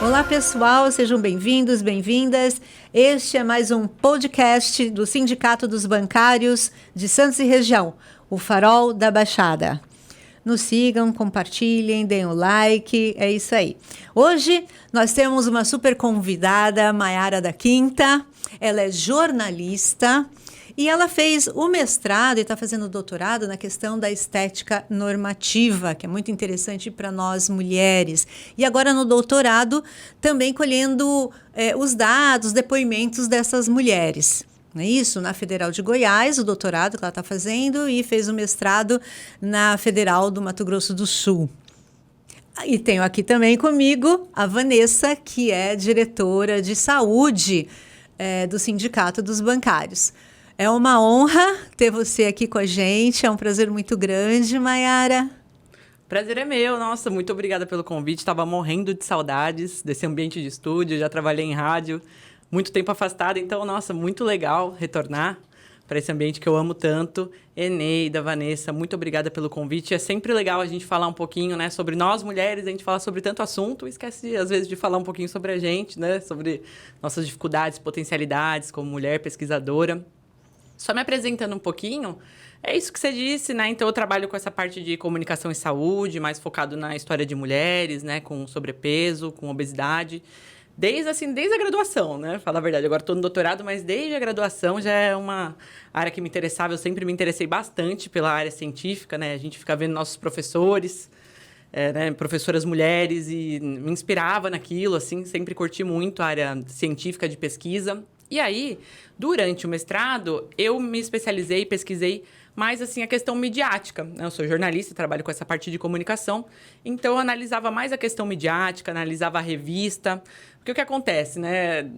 Olá, pessoal, sejam bem-vindos, bem-vindas. Este é mais um podcast do Sindicato dos Bancários de Santos e Região, o Farol da Baixada. Nos sigam, compartilhem, deem o like, é isso aí. Hoje nós temos uma super convidada, Mayara da Quinta. Ela é jornalista e ela fez o mestrado e está fazendo o doutorado na questão da estética normativa, que é muito interessante para nós mulheres. E agora no doutorado também colhendo os dados, depoimentos dessas mulheres. Não é isso? Na Federal de Goiás, o doutorado que ela está fazendo, e fez o mestrado na Federal do Mato Grosso do Sul. E tenho aqui também comigo a Vanessa, que é diretora de saúde do Sindicato dos Bancários. É uma honra ter você aqui com a gente, é um prazer muito grande, Mayara. Prazer é meu, nossa, muito obrigada pelo convite, estava morrendo de saudades desse ambiente de estúdio, já trabalhei em rádio, muito tempo afastada, então, nossa, muito legal retornar para esse ambiente que eu amo tanto. Eneida, Vanessa, muito obrigada pelo convite. É sempre legal a gente falar um pouquinho, né, sobre nós mulheres, a gente fala sobre tanto assunto, esquece às vezes de falar um pouquinho sobre a gente, né, sobre nossas dificuldades, potencialidades como mulher pesquisadora. Só me apresentando um pouquinho, é isso que você disse, né? Então, eu trabalho com essa parte de comunicação e saúde, mais focado na história de mulheres, né? Com sobrepeso, com obesidade. Desde a graduação, né? Falar a verdade, agora estou no doutorado, mas desde a graduação já é uma área que me interessava. Eu sempre me interessei bastante pela área científica, né? A gente fica vendo nossos professores, né? Professoras mulheres, e me inspirava naquilo, assim. Sempre curti muito a área científica de pesquisa. E aí, durante o mestrado, eu me especializei e pesquisei mais assim, a questão midiática. Eu sou jornalista, trabalho com essa parte de comunicação, então eu analisava mais a questão midiática, analisava a revista. Porque o que acontece, né?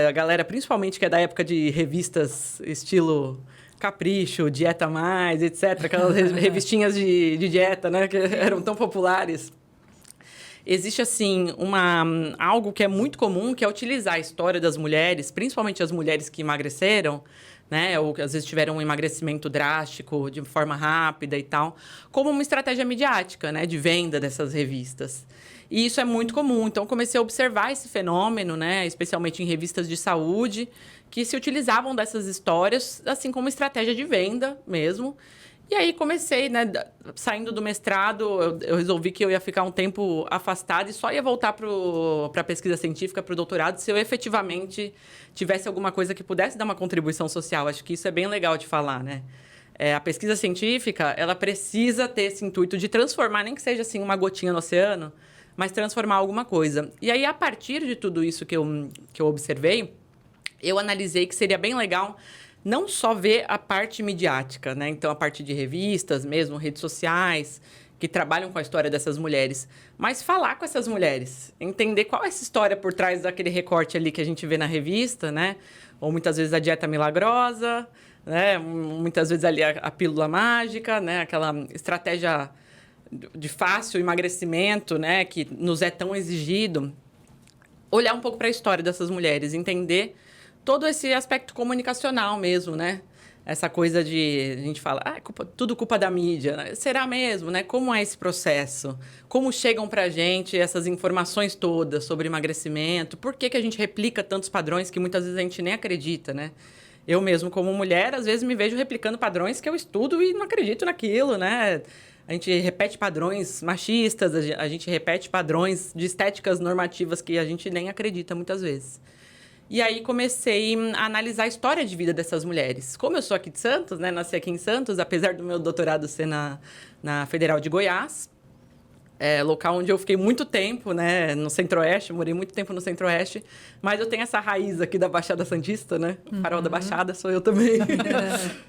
A galera, principalmente que é da época de revistas estilo Capricho, Dieta Mais, etc., aquelas revistinhas de dieta, né? Que eram tão populares. Existe, assim, algo que é muito comum, que é utilizar a história das mulheres, principalmente as mulheres que emagreceram, né, ou que às vezes tiveram um emagrecimento drástico de forma rápida e tal, como uma estratégia midiática, né, de venda dessas revistas. E isso é muito comum. Então, comecei a observar esse fenômeno, né, especialmente em revistas de saúde, que se utilizavam dessas histórias, assim, como estratégia de venda mesmo. E aí comecei, né, saindo do mestrado, eu resolvi que eu ia ficar um tempo afastada e só ia voltar para a pesquisa científica, para o doutorado, se eu efetivamente tivesse alguma coisa que pudesse dar uma contribuição social. Acho que isso é bem legal de falar, né? A pesquisa científica, ela precisa ter esse intuito de transformar, nem que seja assim uma gotinha no oceano, mas transformar alguma coisa. E aí, a partir de tudo isso que eu observei, eu analisei que seria bem legal não só ver a parte midiática, né? Então, a parte de revistas mesmo, redes sociais, que trabalham com a história dessas mulheres, mas falar com essas mulheres, entender qual é essa história por trás daquele recorte ali que a gente vê na revista, né? Ou muitas vezes a dieta milagrosa, né? Muitas vezes ali a pílula mágica, né? Aquela estratégia de fácil emagrecimento, né? Que nos é tão exigido. Olhar um pouco para a história dessas mulheres, entender todo esse aspecto comunicacional mesmo, né? Essa coisa de... A gente fala, tudo culpa da mídia. Né? Será mesmo, né? Como é esse processo? Como chegam pra gente essas informações todas sobre emagrecimento? Por que a gente replica tantos padrões que muitas vezes a gente nem acredita, né? Eu mesmo, como mulher, às vezes me vejo replicando padrões que eu estudo e não acredito naquilo, né? A gente repete padrões machistas, a gente repete padrões de estéticas normativas que a gente nem acredita muitas vezes. E aí comecei a analisar a história de vida dessas mulheres. Como eu sou aqui de Santos, né? Nasci aqui em Santos, apesar do meu doutorado ser na Federal de Goiás, local onde eu fiquei muito tempo, né? No Centro-Oeste, morei muito tempo no Centro-Oeste, mas eu tenho essa raiz aqui da Baixada Santista, né? O farol da Baixada sou eu também.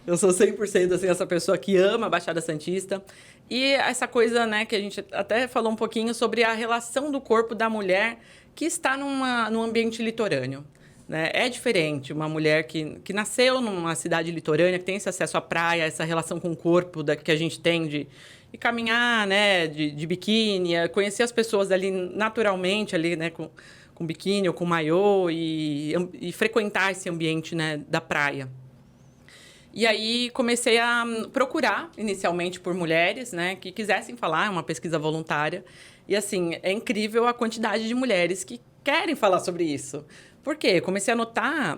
Eu sou 100% assim, essa pessoa que ama a Baixada Santista. E essa coisa, né, que a gente até falou um pouquinho sobre a relação do corpo da mulher que está num ambiente litorâneo. Né? É diferente, uma mulher que nasceu numa cidade litorânea, que tem esse acesso à praia, essa relação com o corpo que a gente tem de caminhar, né? de biquíni, conhecer as pessoas ali naturalmente, ali, né? com biquíni ou com maiô, e frequentar esse ambiente, né? da praia. E aí comecei a procurar, inicialmente, por mulheres, né? que quisessem falar, uma pesquisa voluntária. E, assim, é incrível a quantidade de mulheres que querem falar sobre isso. Por quê? Eu comecei a notar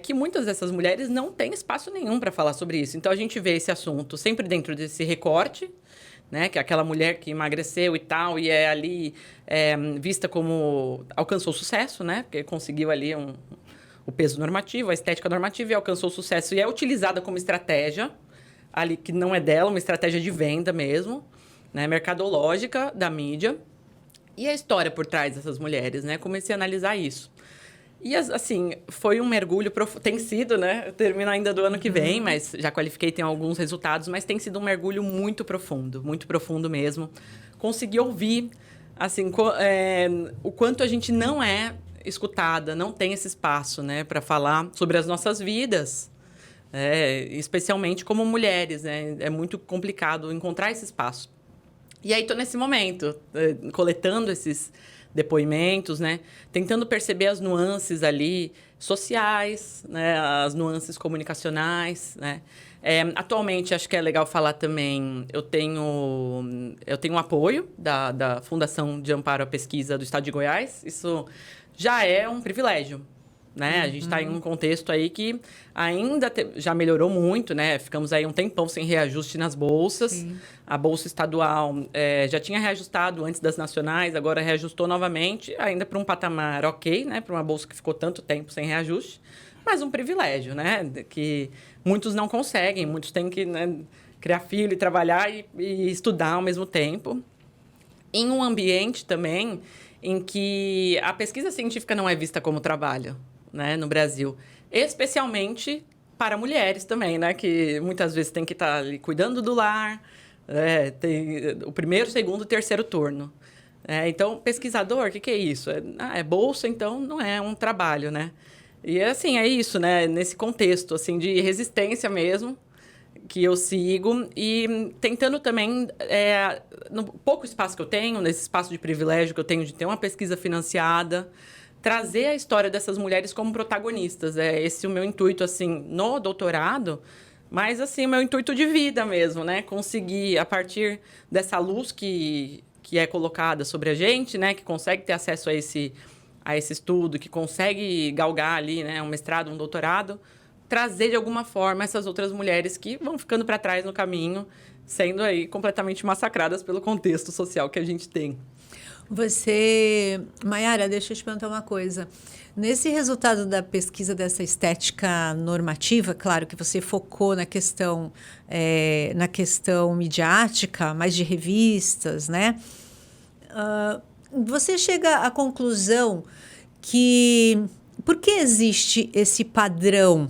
que muitas dessas mulheres não têm espaço nenhum para falar sobre isso. Então, a gente vê esse assunto sempre dentro desse recorte, né? Que é aquela mulher que emagreceu e tal, e é ali vista como... alcançou sucesso, né? Porque conseguiu ali o peso normativo, a estética normativa, e alcançou sucesso. E é utilizada como estratégia, ali que não é dela, uma estratégia de venda mesmo, né? Mercadológica da mídia. E a história por trás dessas mulheres, né? Comecei a analisar isso. E, assim, foi um mergulho profundo. Tem sido, né? Termina ainda do ano que vem, mas já qualifiquei, tem alguns resultados. Mas tem sido um mergulho muito profundo mesmo. Consegui ouvir, assim, o quanto a gente não é escutada, não tem esse espaço, né? Para falar sobre as nossas vidas. Especialmente como mulheres, né? É muito complicado encontrar esse espaço. E aí, estou nesse momento, coletando esses depoimentos, né? Tentando perceber as nuances ali sociais, né? As nuances comunicacionais, né? Atualmente, acho que é legal falar também, eu tenho um apoio da Fundação de Amparo à Pesquisa do Estado de Goiás. Isso já é um privilégio, né? A gente está em um contexto aí que ainda já melhorou muito, né? Ficamos aí um tempão sem reajuste nas bolsas. Sim. A bolsa estadual já tinha reajustado antes das nacionais, agora reajustou novamente, ainda para um patamar ok, né? Para uma bolsa que ficou tanto tempo sem reajuste, mas um privilégio, né? Que muitos não conseguem, muitos têm que, né, criar filho e trabalhar e estudar ao mesmo tempo. Em um ambiente também em que a pesquisa científica não é vista como trabalho, né, no Brasil, especialmente para mulheres também, né, que muitas vezes tem que estar ali cuidando do lar, tem o primeiro, segundo e terceiro turno. Então, pesquisador, o que é isso? É bolsa, então não é um trabalho, né? E assim, é isso, né, nesse contexto assim, de resistência mesmo, que eu sigo e tentando também, no pouco espaço que eu tenho, nesse espaço de privilégio que eu tenho de ter uma pesquisa financiada, trazer a história dessas mulheres como protagonistas. É esse o meu intuito, assim, no doutorado, mas, assim, o meu intuito de vida mesmo, né? Conseguir, a partir dessa luz que é colocada sobre a gente, né? Que consegue ter acesso a esse estudo, que consegue galgar ali, né? Um mestrado, um doutorado, trazer de alguma forma essas outras mulheres que vão ficando para trás no caminho, sendo aí completamente massacradas pelo contexto social que a gente tem. Maiara, deixa eu te perguntar uma coisa. Nesse resultado da pesquisa dessa estética normativa, claro que você focou na questão midiática, mais de revistas, né? Você chega à conclusão que por que existe esse padrão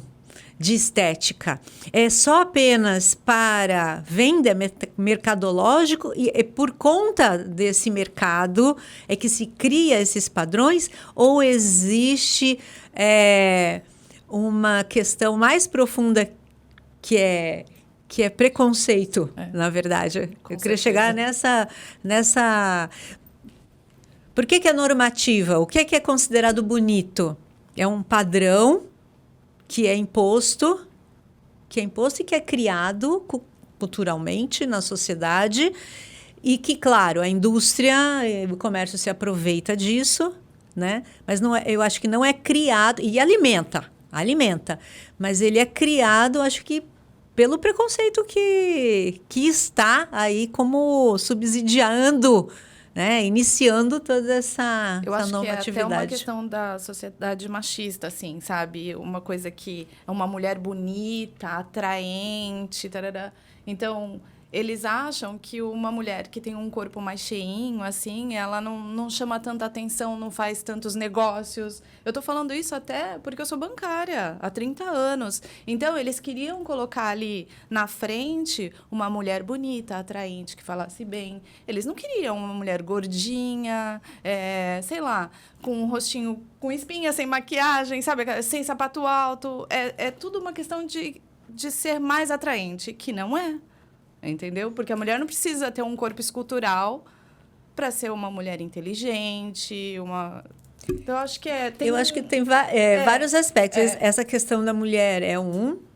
de estética? É só apenas para venda mercadológico e por conta desse mercado é que se cria esses padrões, ou existe uma questão mais profunda que é preconceito, na verdade? Eu queria chegar nessa... Por que é normativa? O que é considerado bonito? É um padrão que é imposto e que é criado culturalmente na sociedade e que, claro, a indústria, o comércio se aproveita disso, né? Mas não eu acho que não é criado, e alimenta, mas ele é criado, acho que pelo preconceito que está aí como subsidiando, né? Iniciando toda essa normatividade. Eu acho que é até uma questão da sociedade machista, assim, sabe? Uma coisa que é uma mulher bonita, atraente, tarará. Então, eles acham que uma mulher que tem um corpo mais cheinho, assim, ela não chama tanta atenção, não faz tantos negócios. Eu tô falando isso até porque eu sou bancária há 30 anos. Então, eles queriam colocar ali na frente uma mulher bonita, atraente, que falasse bem. Eles não queriam uma mulher gordinha, sei lá, com um rostinho com espinha, sem maquiagem, sabe? Sem sapato alto. É tudo uma questão de ser mais atraente, que não é. Entendeu? Porque a mulher não precisa ter um corpo escultural para ser uma mulher inteligente, Então, eu acho que acho que tem vários aspectos. Essa questão da mulher é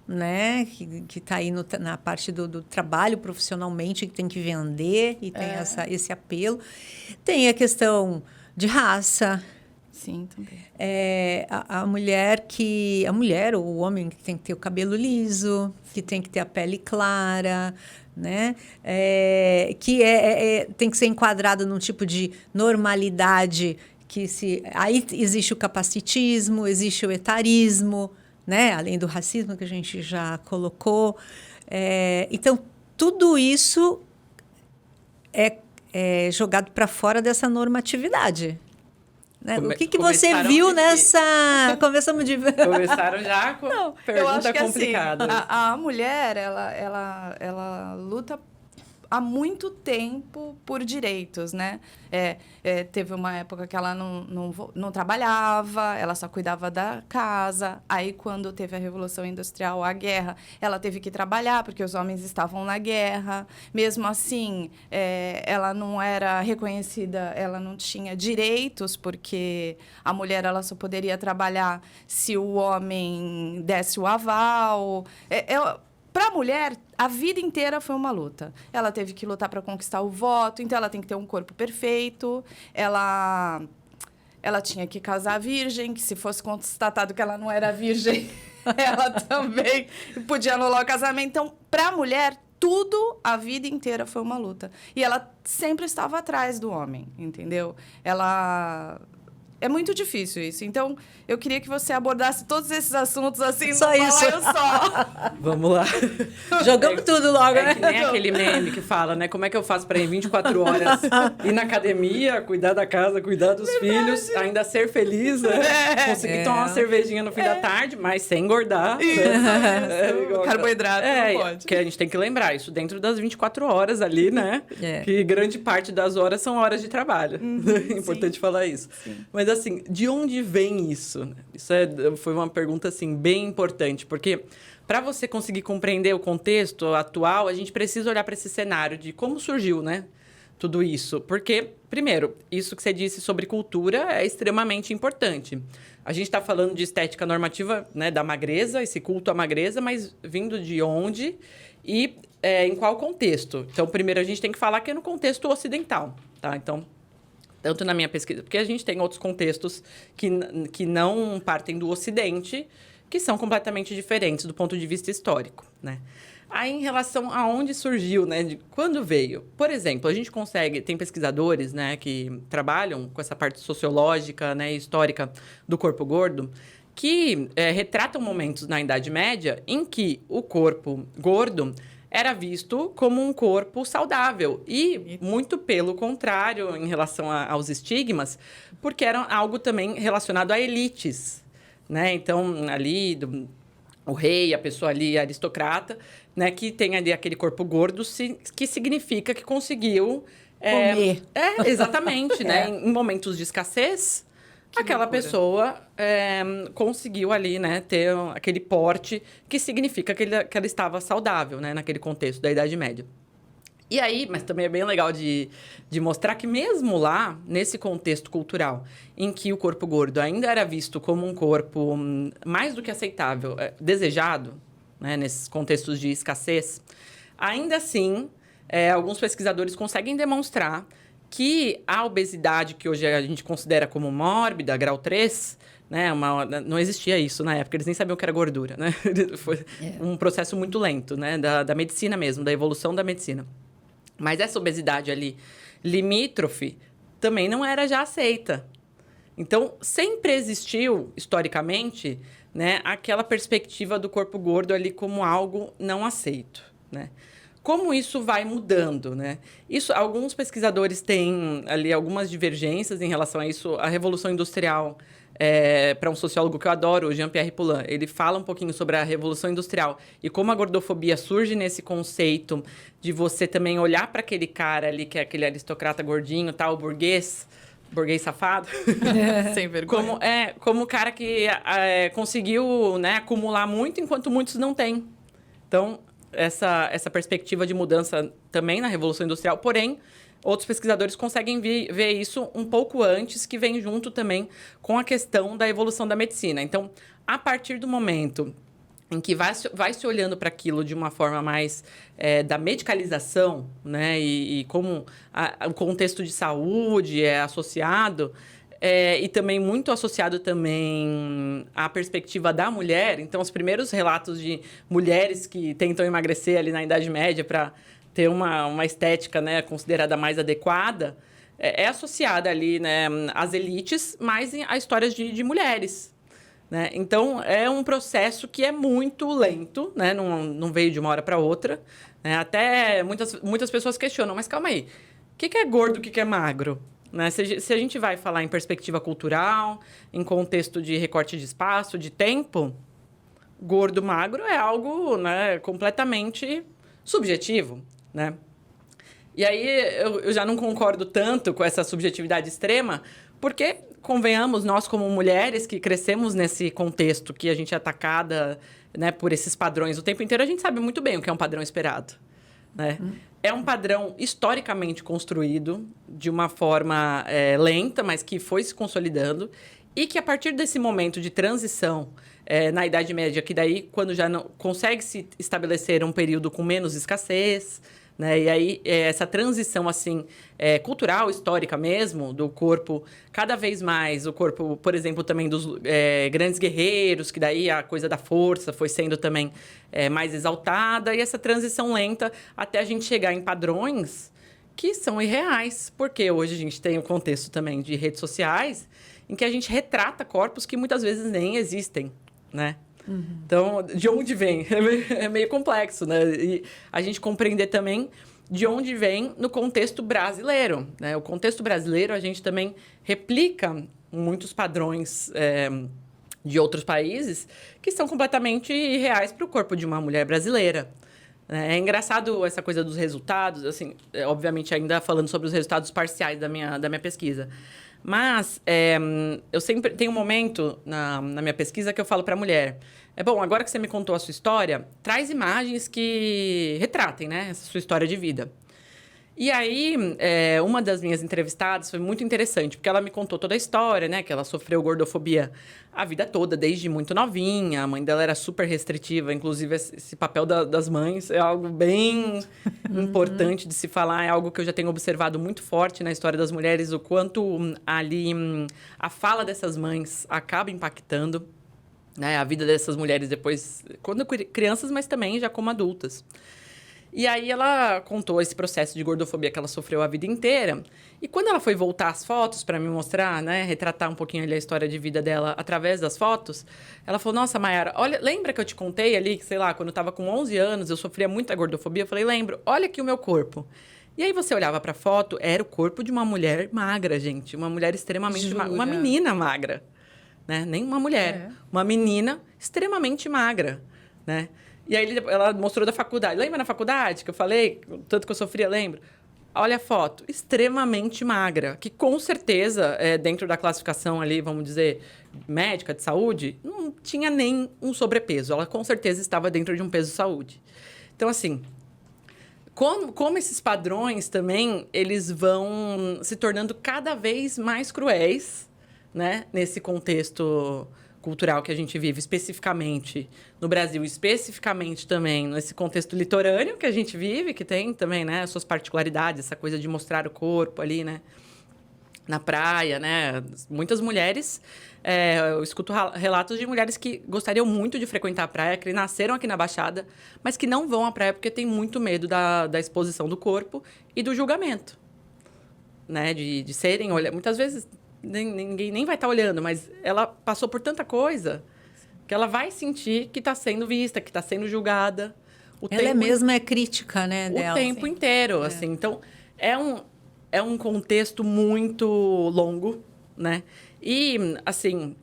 né? Que está aí na parte do trabalho profissionalmente, que tem que vender e tem esse apelo. Tem a questão de raça. Sim, também. A mulher ou o homem que tem que ter o cabelo liso, que tem que ter a pele clara, né? Tem que ser enquadrado num tipo de normalidade aí existe o capacitismo, existe o etarismo, né? Além do racismo que a gente já colocou. Então, tudo isso é jogado para fora dessa normatividade. Né? O que você viu nessa... Começamos de... Começaram já com pergunta complicada. Assim, a mulher, ela luta há muito tempo por direitos, né? Teve uma época que ela não trabalhava, ela só cuidava da casa. Aí, quando teve a Revolução Industrial, a guerra, ela teve que trabalhar, porque os homens estavam na guerra. Mesmo assim, ela não era reconhecida, ela não tinha direitos, porque a mulher ela só poderia trabalhar se o homem desse o aval. Para a mulher, a vida inteira foi uma luta. Ela teve que lutar para conquistar o voto, então ela tem que ter um corpo perfeito. Ela tinha que casar virgem, que se fosse constatado que ela não era virgem, ela também podia anular o casamento. Então, para a mulher, tudo, a vida inteira foi uma luta. E ela sempre estava atrás do homem, entendeu? É muito difícil isso. Então, eu queria que você abordasse todos esses assuntos assim, só isso. Só. Vamos lá. Jogamos tudo logo, né? Que nem aquele meme que fala, né? Como é que eu faço para em 24 horas ir na academia, cuidar da casa, cuidar dos filhos, ainda ser feliz, né? Conseguir tomar uma cervejinha no fim da tarde, mas sem engordar. Isso. Carboidrato não pode. Que a gente tem que lembrar, isso dentro das 24 horas ali, né? Que grande parte das horas são horas de trabalho. Importante falar isso. Sim. Mas assim, de onde vem isso? Isso foi uma pergunta, assim, bem importante, porque para você conseguir compreender o contexto atual, a gente precisa olhar para esse cenário de como surgiu, né, tudo isso. Porque, primeiro, isso que você disse sobre cultura é extremamente importante. A gente está falando de estética normativa, né, da magreza, esse culto à magreza, mas vindo de onde e em qual contexto? Então, primeiro, a gente tem que falar que é no contexto ocidental, tá? Então, tanto na minha pesquisa, porque a gente tem outros contextos que não partem do Ocidente, que são completamente diferentes do ponto de vista histórico, né? Aí, em relação a onde surgiu, né, de quando veio. Por exemplo, a gente tem pesquisadores, né, que trabalham com essa parte sociológica, né, e histórica do corpo gordo, que retratam momentos na Idade Média em que o corpo gordo era visto como um corpo saudável. E, muito pelo contrário, em relação aos estigmas, porque era algo também relacionado a elites, né? Então, ali, o rei, a pessoa ali aristocrata, né? Que tem ali aquele corpo gordo, que significa que conseguiu... comer. Exatamente, né? Em momentos de escassez... Aquela pessoa conseguiu ali, né, ter aquele porte que significa que ela estava saudável, né, naquele contexto da Idade Média. E aí, mas também é bem legal de mostrar que mesmo lá, nesse contexto cultural, em que o corpo gordo ainda era visto como um corpo mais do que aceitável, desejado, né, nesses contextos de escassez, ainda assim, alguns pesquisadores conseguem demonstrar que a obesidade, que hoje a gente considera como mórbida, grau 3, né, não existia isso na época, eles nem sabiam o que era gordura, né? Foi um processo muito lento, né, da medicina mesmo, da evolução da medicina. Mas essa obesidade ali, limítrofe, também não era já aceita. Então, sempre existiu, historicamente, né, aquela perspectiva do corpo gordo ali como algo não aceito, né? Como isso vai mudando, né? Alguns pesquisadores têm ali algumas divergências em relação a isso. A Revolução Industrial, para um sociólogo que eu adoro, o Jean-Pierre Poulin, ele fala um pouquinho sobre a Revolução Industrial e como a gordofobia surge nesse conceito de você também olhar para aquele cara ali, que é aquele aristocrata gordinho, tal, burguês safado. Sem vergonha. Como o cara que conseguiu, né, acumular muito, enquanto muitos não têm. Então, essa perspectiva de mudança também na Revolução Industrial, porém, outros pesquisadores conseguem ver isso um pouco antes, que vem junto também com a questão da evolução da medicina. Então, a partir do momento em que vai se olhando para aquilo de uma forma mais da medicalização, né, e como o contexto de saúde é associado, e também muito associado também à perspectiva da mulher. Então, os primeiros relatos de mulheres que tentam emagrecer ali na Idade Média para ter uma estética, né, considerada mais adequada, é associada ali, né, às elites, mas a histórias de mulheres. Né? Então, é um processo que é muito lento, né? Não veio de uma hora para outra. Né? Até muitas pessoas questionam, mas calma aí, o que é gordo, o que é magro? Né? Se a gente vai falar em perspectiva cultural, em contexto de recorte de espaço, de tempo, gordo, magro é algo, né, completamente subjetivo. Né? E aí eu já não concordo tanto com essa subjetividade extrema, porque, convenhamos, nós como mulheres que crescemos nesse contexto que a gente é atacada, né, por esses padrões o tempo inteiro, a gente sabe muito bem o que é um padrão esperado. Né? É um padrão historicamente construído de uma forma lenta, mas que foi se consolidando, e que a partir desse momento de transição na Idade Média, que daí quando já não consegue se estabelecer um período com menos escassez, né? E aí, essa transição assim, cultural, histórica mesmo, do corpo, cada vez mais, o corpo, por exemplo, também dos grandes guerreiros, que daí a coisa da força foi sendo também mais exaltada, e essa transição lenta até a gente chegar em padrões que são irreais, porque hoje a gente tem o contexto também de redes sociais, em que a gente retrata corpos que muitas vezes nem existem, né? Uhum. Então, de onde vem? É meio complexo, né? E a gente compreender também de onde vem no contexto brasileiro. Né? O contexto brasileiro, a gente também replica muitos padrões de outros países que são completamente irreais para o corpo de uma mulher brasileira. É engraçado essa coisa dos resultados, assim, obviamente ainda falando sobre os resultados parciais da minha pesquisa. Mas eu sempre tenho um momento na minha pesquisa que eu falo para a mulher, bom, agora que você me contou a sua história, traz imagens que retratem, né, essa sua história de vida. E aí, uma das minhas entrevistadas foi muito interessante, porque ela me contou toda a história, né, que ela sofreu gordofobia a vida toda, desde muito novinha, a mãe dela era super restritiva, inclusive esse papel das mães é algo bem importante de se falar, é algo que eu já tenho observado muito forte na história das mulheres, o quanto ali a fala dessas mães acaba impactando, né, a vida dessas mulheres depois, quando crianças, mas também já como adultas. E aí ela contou esse processo de gordofobia que ela sofreu a vida inteira. E quando ela foi voltar as fotos para me mostrar, né, retratar um pouquinho ali a história de vida dela através das fotos, ela falou, nossa, Mayara, olha, lembra que eu te contei ali, que sei lá, quando eu estava com 11 anos, eu sofria muita gordofobia? Eu falei, lembro, olha aqui o meu corpo. E aí você olhava para a foto, era o corpo de uma mulher magra, gente. Uma mulher extremamente magra. Uma menina magra, né? Nem uma mulher. Uma menina extremamente magra, né? E aí ela mostrou da faculdade. Lembra na faculdade que eu falei? Tanto que eu sofria, lembro? Olha a foto. Extremamente magra. Que com certeza, dentro da classificação ali, vamos dizer, médica, de saúde, não tinha nem um sobrepeso. Ela com certeza estava dentro de um peso de saúde. Então, assim, como esses padrões também, eles vão se tornando cada vez mais cruéis, né? Nesse contexto cultural que a gente vive, especificamente no Brasil, especificamente também nesse contexto litorâneo que a gente vive, que tem também, né, as suas particularidades, essa coisa de mostrar o corpo ali, né, na praia, né, muitas mulheres, eu escuto relatos de mulheres que gostariam muito de frequentar a praia, que nasceram aqui na Baixada, mas que não vão à praia porque tem muito medo da exposição do corpo e do julgamento, né, de serem, muitas vezes ninguém nem vai estar olhando, mas ela passou por tanta coisa que ela vai sentir que está sendo vista, que está sendo julgada. Ela mesma é crítica, né, dela. O tempo inteiro, assim. Então, é um contexto muito longo, né? E, assim,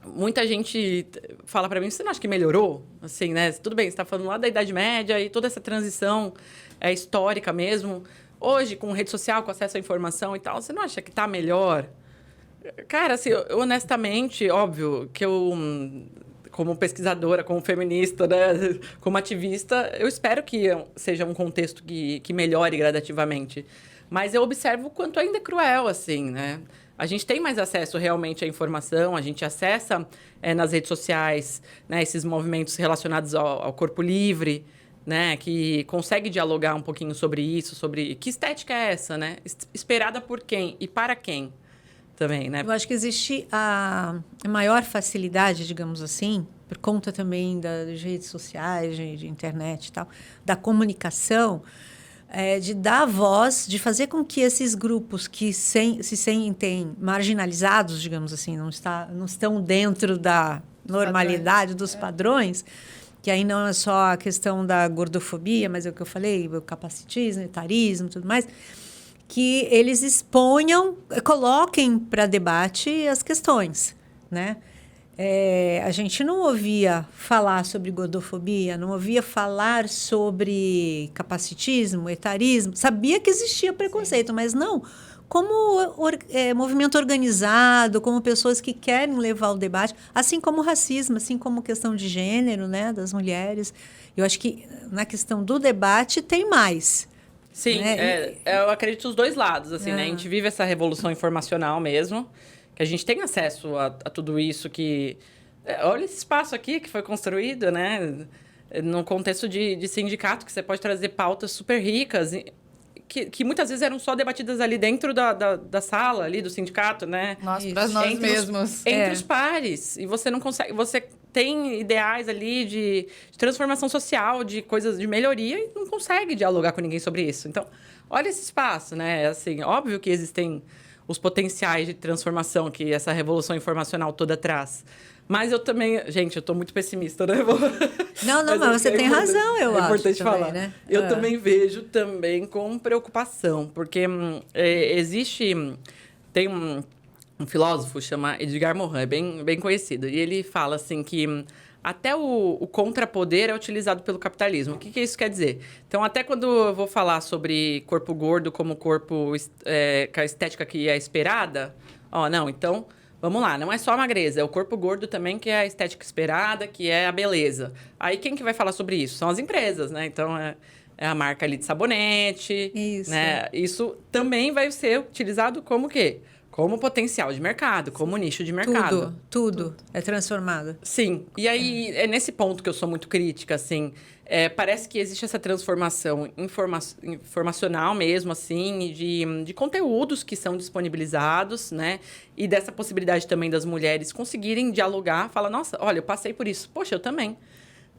muita gente fala para mim, você não acha que melhorou? Assim, né? Tudo bem, você está falando lá da Idade Média e toda essa transição histórica mesmo. Hoje, com rede social, com acesso à informação e tal, você não acha que está melhor? Cara, assim, honestamente, óbvio que eu, como pesquisadora, como feminista, né, como ativista, eu espero que seja um contexto que melhore gradativamente. Mas eu observo o quanto ainda é cruel, assim, né? A gente tem mais acesso realmente à informação, a gente acessa nas redes sociais, né, esses movimentos relacionados ao corpo livre, né, que consegue dialogar um pouquinho sobre isso, sobre que estética é essa, né? Esperada por quem e para quem? também, né? Eu acho que existe a maior facilidade, digamos assim, por conta também das redes sociais, de internet e tal, da comunicação, de dar voz, de fazer com que esses grupos que se sentem marginalizados, digamos assim, não estão dentro da normalidade, dos padrões, que aí não é só a questão da gordofobia, mas é o que eu falei, o capacitismo, etarismo, tudo mais, que eles exponham, coloquem para debate as questões, né? A gente não ouvia falar sobre gordofobia, não ouvia falar sobre capacitismo, etarismo, sabia que existia preconceito, mas não como movimento organizado, como pessoas que querem levar o debate, assim como o racismo, assim como questão de gênero, né, das mulheres. Eu acho que na questão do debate tem mais. Sim, né? eu acredito os dois lados, assim, né? A gente vive essa revolução informacional mesmo, que a gente tem acesso a tudo isso que... olha esse espaço aqui que foi construído, né? Num contexto de sindicato, que você pode trazer pautas super ricas, que muitas vezes eram só debatidas ali dentro da sala, ali do sindicato, né? Para nós mesmos. Entre os pares. E você não consegue... Você tem ideais ali de transformação social, de coisas de melhoria, e não consegue dialogar com ninguém sobre isso. Então, olha esse espaço, né? Assim, óbvio que existem os potenciais de transformação que essa revolução informacional toda traz. Mas eu também... Gente, eu tô muito pessimista, né? Não, mas você tem razão, eu acho. É importante também, falar. Né? Eu também vejo também com preocupação, porque existe... Tem um filósofo chama Edgar Morin, é bem conhecido. E ele fala assim que até o contrapoder é utilizado pelo capitalismo. O que isso quer dizer? Então, até quando eu vou falar sobre corpo gordo como corpo com a estética que é esperada, não, então... Vamos lá, não é só a magreza, é o corpo gordo também que é a estética esperada, que é a beleza. Aí quem que vai falar sobre isso? São as empresas, né? Então, é a marca ali de sabonete. Isso. Né? Isso também vai ser utilizado como o quê? Como potencial de mercado, como nicho de mercado. Tudo é transformado. Sim. E aí, é nesse ponto que eu sou muito crítica, assim. Parece que existe essa transformação informacional mesmo, assim, de conteúdos que são disponibilizados, né? E dessa possibilidade também das mulheres conseguirem dialogar, falar, nossa, olha, eu passei por isso. Poxa, eu também.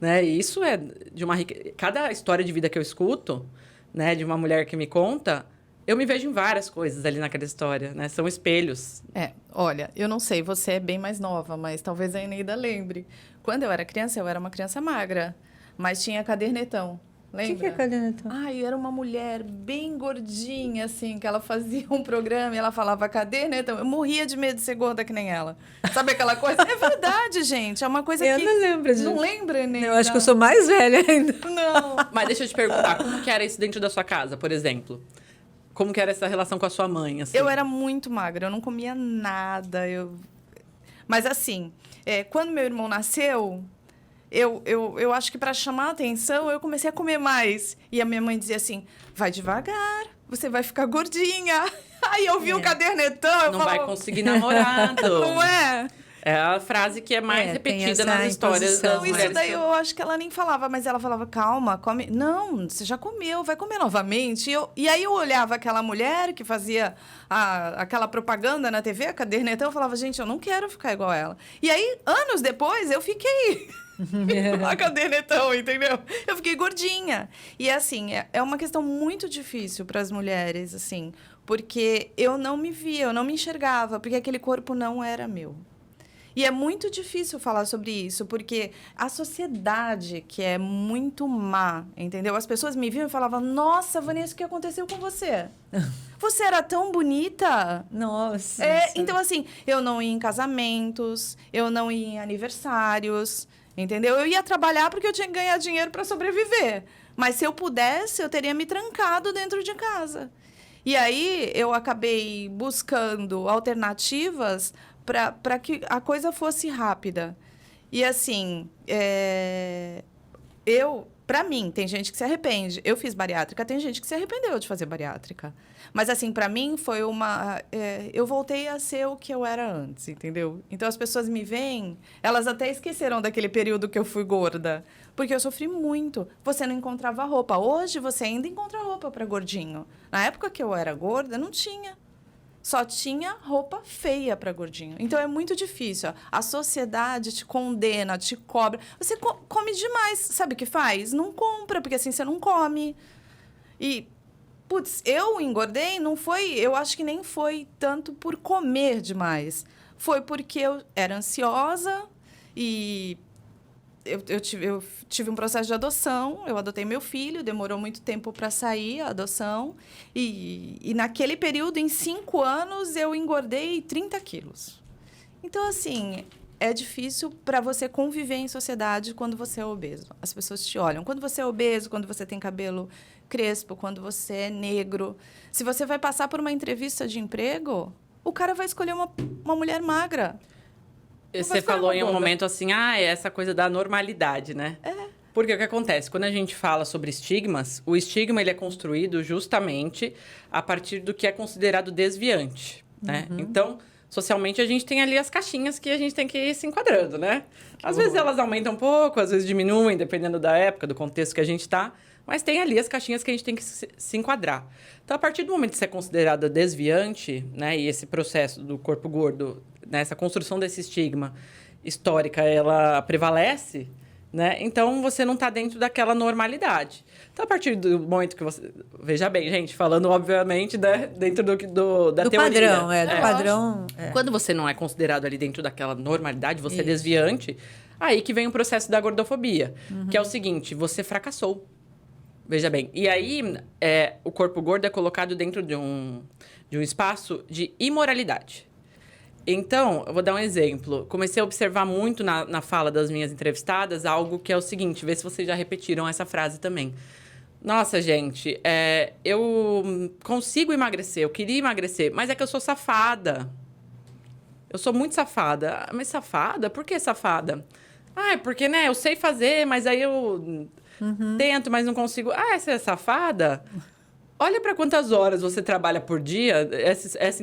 Né? E isso é de uma riqueza... Cada história de vida que eu escuto, né, de uma mulher que me conta... Eu me vejo em várias coisas ali naquela história, né? São espelhos. Olha, eu não sei, você é bem mais nova, mas talvez a Eneida lembre. Quando eu era criança, eu era uma criança magra, mas tinha cadernetão. Lembra? O que é cadernetão? Era uma mulher bem gordinha, assim, que ela fazia um programa e ela falava cadernetão. Eu morria de medo de ser gorda que nem ela. Sabe aquela coisa? É verdade, gente. É uma coisa eu que... não lembro disso. Não lembra, Eneida? Eu acho que eu sou mais velha ainda. Não. Mas deixa eu te perguntar, como que era isso dentro da sua casa, por exemplo? Como que era essa relação com a sua mãe, assim? Eu era muito magra, eu não comia nada. Mas, assim, quando meu irmão nasceu, eu acho que para chamar a atenção, eu comecei a comer mais. E a minha mãe dizia assim, vai devagar, você vai ficar gordinha. Aí eu vi o cadernetão, eu não falava... vai conseguir namorado. Não é? É a frase que é mais repetida nas histórias Não, das isso mulheres. daí eu acho que ela nem falava, mas ela falava, calma, come. Não, você já comeu, vai comer novamente. E aí eu olhava aquela mulher que fazia aquela propaganda na TV, a cadernetão, eu falava, gente, eu não quero ficar igual a ela. E aí, anos depois, eu fiquei a cadernetão, entendeu? Eu fiquei gordinha. E assim, é uma questão muito difícil para as mulheres, assim, porque eu não me via, eu não me enxergava, porque aquele corpo não era meu. E é muito difícil falar sobre isso, porque a sociedade, que é muito má, entendeu? As pessoas me viam e falavam, nossa, Vanessa, o que aconteceu com você? Você era tão bonita. Nossa. Então, assim, eu não ia em casamentos, eu não ia em aniversários, entendeu? Eu ia trabalhar porque eu tinha que ganhar dinheiro para sobreviver. Mas se eu pudesse, eu teria me trancado dentro de casa. E aí, eu acabei buscando alternativas para que a coisa fosse rápida. E, assim, para mim, tem gente que se arrepende. Eu fiz bariátrica, tem gente que se arrependeu de fazer bariátrica. Mas, assim, para mim, foi uma... eu voltei a ser o que eu era antes, entendeu? Então, as pessoas me veem, elas até esqueceram daquele período que eu fui gorda. Porque eu sofri muito. Você não encontrava roupa. Hoje, você ainda encontra roupa para gordinho. Na época que eu era gorda, não tinha. só tinha roupa feia para gordinho. Então, é muito difícil. A sociedade te condena, te cobra. Você come demais. Sabe o que faz? Não compra, porque assim você não come. E, putz, eu engordei, não foi... Eu acho que nem foi tanto por comer demais. Foi porque eu era ansiosa e... Eu tive um processo de adoção, eu adotei meu filho, demorou muito tempo para sair a adoção. E naquele período, em 5 anos, eu engordei 30 quilos. Então, assim, é difícil para você conviver em sociedade quando você é obeso. As pessoas te olham. Quando você é obeso, quando você tem cabelo crespo, quando você é negro. Se você vai passar por uma entrevista de emprego, o cara vai escolher uma mulher magra. Você falou em um momento assim, é essa coisa da normalidade, né? Porque o que acontece? Quando a gente fala sobre estigmas, o estigma ele é construído justamente a partir do que é considerado desviante, né? Então, socialmente, a gente tem ali as caixinhas que a gente tem que ir se enquadrando, né? Às vezes elas aumentam um pouco, às vezes diminuem, dependendo da época, do contexto que a gente está. Mas tem ali as caixinhas que a gente tem que se enquadrar. Então, a partir do momento que você é considerada desviante, né? E esse processo do corpo gordo, né, essa construção desse estigma histórica, ela prevalece, né? Então, você não está dentro daquela normalidade. Então, a partir do momento que você... Veja bem, gente, falando, obviamente, né, dentro da do teoria. Padrão, do padrão. Quando você não é considerado ali dentro daquela normalidade, você é desviante, aí que vem o processo da gordofobia, que é o seguinte, você fracassou. Veja bem. E aí, o corpo gordo é colocado dentro de um espaço de imoralidade. Então, eu vou dar um exemplo. Comecei a observar muito na fala das minhas entrevistadas algo que é o seguinte, vê se vocês já repetiram essa frase também. Nossa, gente, eu consigo emagrecer, eu queria emagrecer, mas é que eu sou safada. Eu sou muito safada. Mas safada? Por que safada? É porque, né, eu sei fazer, mas aí eu... Tento, mas não consigo. Você é safada? Olha para quantas horas você trabalha por dia, essa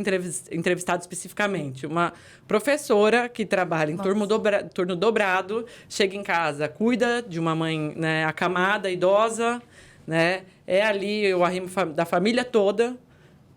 entrevistada especificamente. Uma professora que trabalha em turno dobrado, chega em casa, cuida de uma mãe, né, acamada, idosa, né? É ali o arrimo da família toda.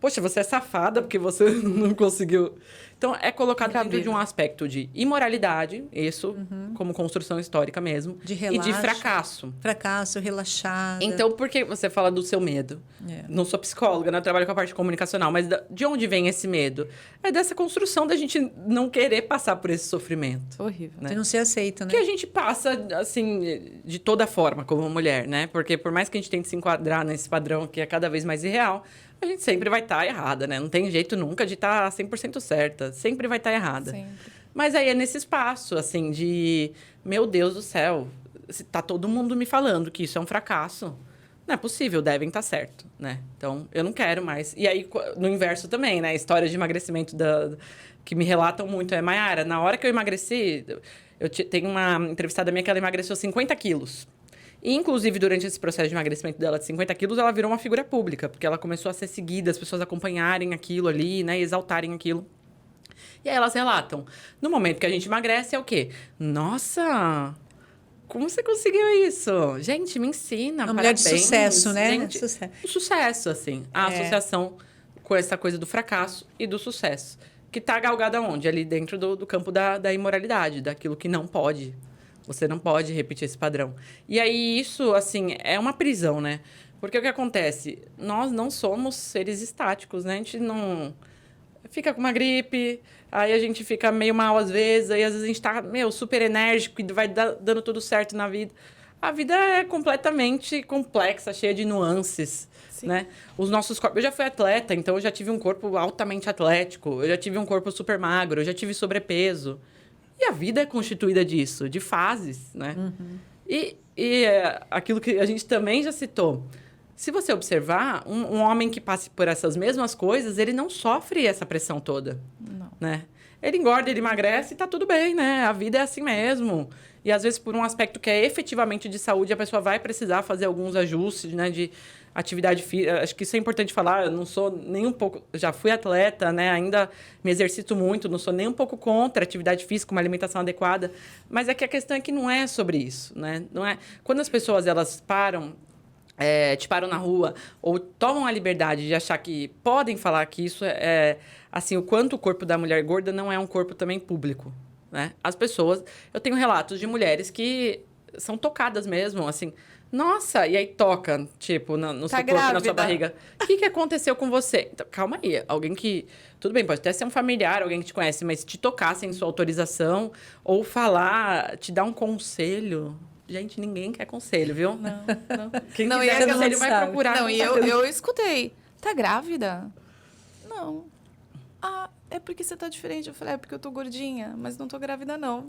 Poxa, você é safada porque você não conseguiu... Então, é colocado dentro de um aspecto de imoralidade, isso, como construção histórica mesmo. De relaxo. E de fracasso. Fracasso, relaxada. Então, por que você fala do seu medo? Não sou psicóloga, né? Eu trabalho com a parte comunicacional, mas de onde vem esse medo? É dessa construção da gente não querer passar por esse sofrimento. Horrível. Você não se aceita, né? Que a gente passa, assim, de toda forma, como mulher, né? Porque por mais que a gente tente se enquadrar nesse padrão que é cada vez mais irreal, a gente sempre vai estar errada, né? Não tem jeito nunca de estar 100% certa. Sempre vai estar errada. Sempre. Mas aí é nesse espaço, assim, de... Meu Deus do céu, tá todo mundo me falando que isso é um fracasso. Não é possível, devem estar certo, né? Então, eu não quero mais. E aí, no inverso também, né? Histórias de emagrecimento que me relatam muito. Mayara, na hora que eu emagreci... Tenho uma entrevistada minha que ela emagreceu 50 quilos. E, inclusive, durante esse processo de emagrecimento dela de 50 quilos, ela virou uma figura pública, porque ela começou a ser seguida, as pessoas acompanharem aquilo ali, né, e exaltarem aquilo. E aí elas relatam. No momento que a gente emagrece, é o quê? Nossa, como você conseguiu isso? Gente, me ensina, uma parabéns. mulher de sucesso, né? Gente, um sucesso, assim. A associação com essa coisa do fracasso e do sucesso. Que está galgada onde? Ali dentro do campo da imoralidade, daquilo que não pode. Você não pode repetir esse padrão. E aí, isso, assim, é uma prisão, né? Porque o que acontece? Nós não somos seres estáticos, né? A gente não... Fica com uma gripe, aí a gente fica meio mal às vezes, aí às vezes a gente tá, super enérgico e vai dando tudo certo na vida. A vida é completamente complexa, cheia de nuances, né? Os nossos corpos... Eu já fui atleta, então eu já tive um corpo altamente atlético, eu já tive um corpo super magro, eu já tive sobrepeso. E a vida é constituída disso, de fases, né? E aquilo que a gente também já citou. Se você observar, um homem que passe por essas mesmas coisas, ele não sofre essa pressão toda. Não. Né? Ele engorda, ele emagrece e tá tudo bem, né? A vida é assim mesmo. E, às vezes, por um aspecto que é efetivamente de saúde, a pessoa vai precisar fazer alguns ajustes, né? De atividade física. Acho que isso é importante falar. Eu não sou nem um pouco... Já fui atleta, né? Ainda me exercito muito. Não sou nem um pouco contra a atividade física, uma alimentação adequada. Mas é que a questão é que não é sobre isso, né? Não é... Quando as pessoas, elas param te param na rua ou tomam a liberdade de achar que podem falar que isso assim, o quanto o corpo da mulher gorda não é um corpo também público, né? As pessoas... Eu tenho relatos de mulheres que são tocadas mesmo, assim... Nossa, e aí toca, tipo, no seu corpo, na sua barriga. O que aconteceu com você? Então, calma aí, alguém que... Tudo bem, pode até ser um familiar, alguém que te conhece, mas te tocar sem sua autorização ou falar, te dar um conselho... Gente, ninguém quer conselho, viu? Não. Quem não, quiser não conselho vai procurar. Não, e eu escutei. Tá grávida? Não. Ah, é porque você tá diferente. Eu falei, é porque eu tô gordinha, mas não tô grávida, não.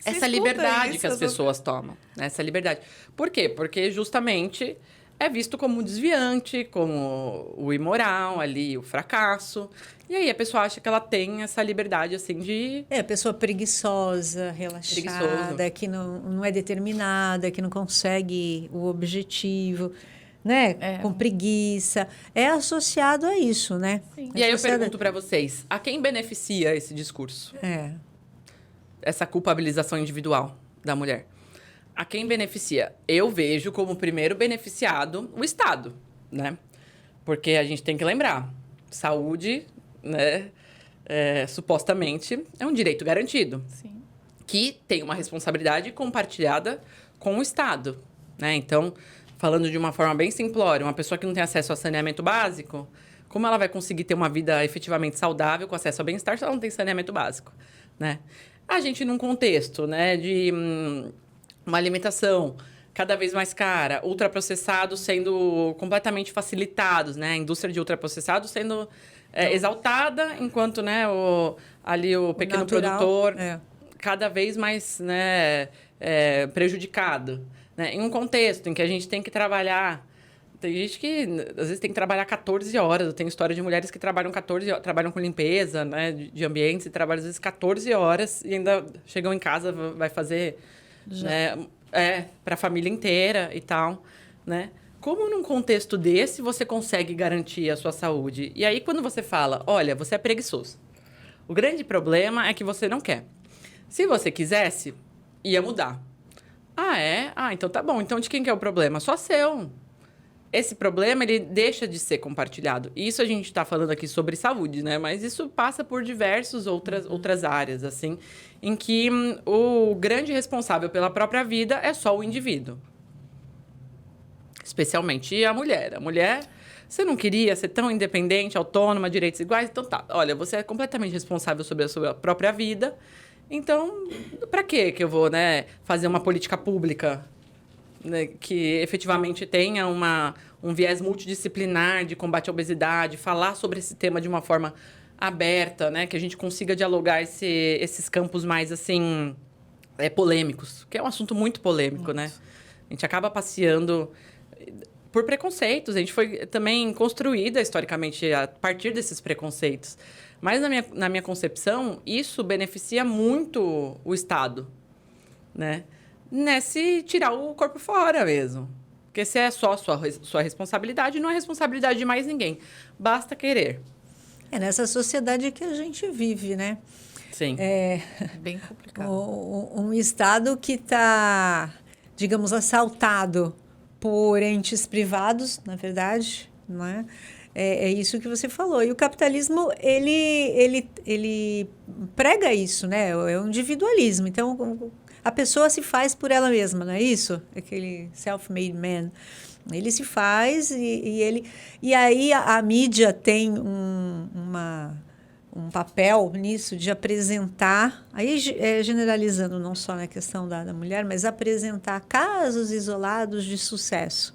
Você Essa liberdade que as pessoas tomam, né? Essa liberdade. Por quê? Porque justamente é visto como desviante, como o imoral ali, o fracasso. E aí a pessoa acha que ela tem essa liberdade, assim, de... a pessoa preguiçosa, relaxada, que não é determinada, que não consegue o objetivo, né? Com preguiça. É associado a isso, né? Sim. E aí eu pergunto para vocês, a quem beneficia esse discurso? Essa culpabilização individual da mulher. A quem beneficia? Eu vejo como primeiro beneficiado o Estado, né? Porque a gente tem que lembrar, saúde, né, supostamente, é um direito garantido. Sim. Que tem uma responsabilidade compartilhada com o Estado, né? Então, falando de uma forma bem simplória, uma pessoa que não tem acesso a saneamento básico, como ela vai conseguir ter uma vida efetivamente saudável, com acesso ao bem-estar, se ela não tem saneamento básico, né? A gente, num contexto, né, de uma alimentação cada vez mais cara, ultraprocessados sendo completamente facilitados, né? A indústria de ultraprocessados sendo exaltada, enquanto, né, o pequeno natural, produtor cada vez mais, né, prejudicado, né? Em um contexto em que a gente tem que trabalhar... Tem gente que, às vezes, tem que trabalhar 14 horas. Eu tenho história de mulheres que trabalham 14 horas, trabalham com limpeza, né, de ambientes, e trabalham, às vezes, 14 horas e ainda chegam em casa, vai fazer, né, para a família inteira e tal, né? Como num contexto desse você consegue garantir a sua saúde? E aí, quando você fala, olha, você é preguiçoso. O grande problema é que você não quer. Se você quisesse, ia mudar. Ah, é? Ah, então tá bom. Então, de quem que é o problema? Só seu. Esse problema, ele deixa de ser compartilhado. Isso a gente está falando aqui sobre saúde, né? Mas isso passa por diversas outras áreas, assim, em que o grande responsável pela própria vida é só o indivíduo. Especialmente a mulher. A mulher, você não queria ser tão independente, autônoma, direitos iguais? Então tá, olha, você é completamente responsável sobre a sua própria vida. Então, para que eu vou, né, fazer uma política pública, né, que efetivamente tenha um viés multidisciplinar de combate à obesidade, falar sobre esse tema de uma forma aberta, né, que a gente consiga dialogar esses campos mais, assim, polêmicos, que é um assunto muito polêmico, muito. Né? A gente acaba passeando por preconceitos, a gente foi também construída historicamente a partir desses preconceitos. Mas, na minha concepção, isso beneficia muito o Estado, né? Nesse tirar o corpo fora mesmo. Porque se é só sua responsabilidade, não é responsabilidade de mais ninguém. Basta querer. É nessa sociedade que a gente vive, né? Sim. Bem complicado. Um Estado que está, digamos, assaltado por entes privados, na verdade, não é? É isso que você falou. E o capitalismo, ele prega isso, né? É o individualismo. Então, a pessoa se faz por ela mesma, não é isso? Aquele self-made man. Ele se faz e aí a mídia tem um papel nisso de apresentar, aí generalizando não só na questão da mulher, mas apresentar casos isolados de sucesso.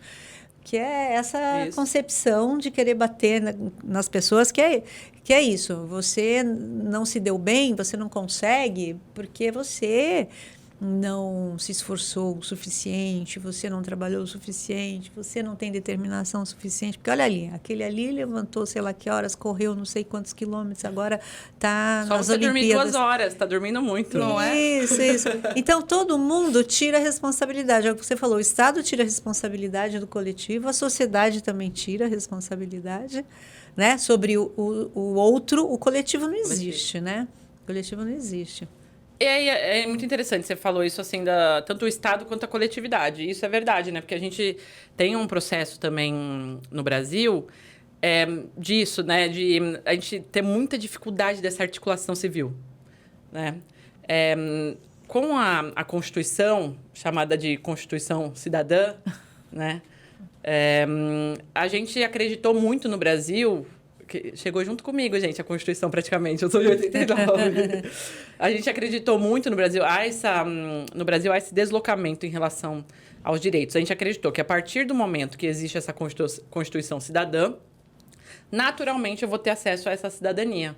Que é essa concepção de querer bater nas pessoas, que é isso. Você não se deu bem, você não consegue, porque você não se esforçou o suficiente, você não trabalhou o suficiente, você não tem determinação suficiente. Porque olha ali, aquele ali levantou sei lá que horas, correu não sei quantos quilômetros, agora está nas Olimpíadas. Só você dormir 2 horas, está dormindo muito, não é? Isso. Então, todo mundo tira a responsabilidade. É o que você falou, o Estado tira a responsabilidade do coletivo, a sociedade também tira a responsabilidade, né? Sobre o outro, o coletivo não existe, né? O coletivo não existe. É muito interessante, você falou isso, assim, tanto o Estado quanto a coletividade. Isso é verdade, né? Porque a gente tem um processo também no Brasil disso, né? De a gente ter muita dificuldade dessa articulação civil, né? Com a Constituição, chamada de Constituição Cidadã, né? A gente acreditou muito no Brasil... Que chegou junto comigo, gente, a Constituição, praticamente. Eu sou de 89. A gente acreditou muito no Brasil. No Brasil, há esse deslocamento em relação aos direitos. A gente acreditou que, a partir do momento que existe essa Constituição cidadã, naturalmente eu vou ter acesso a essa cidadania.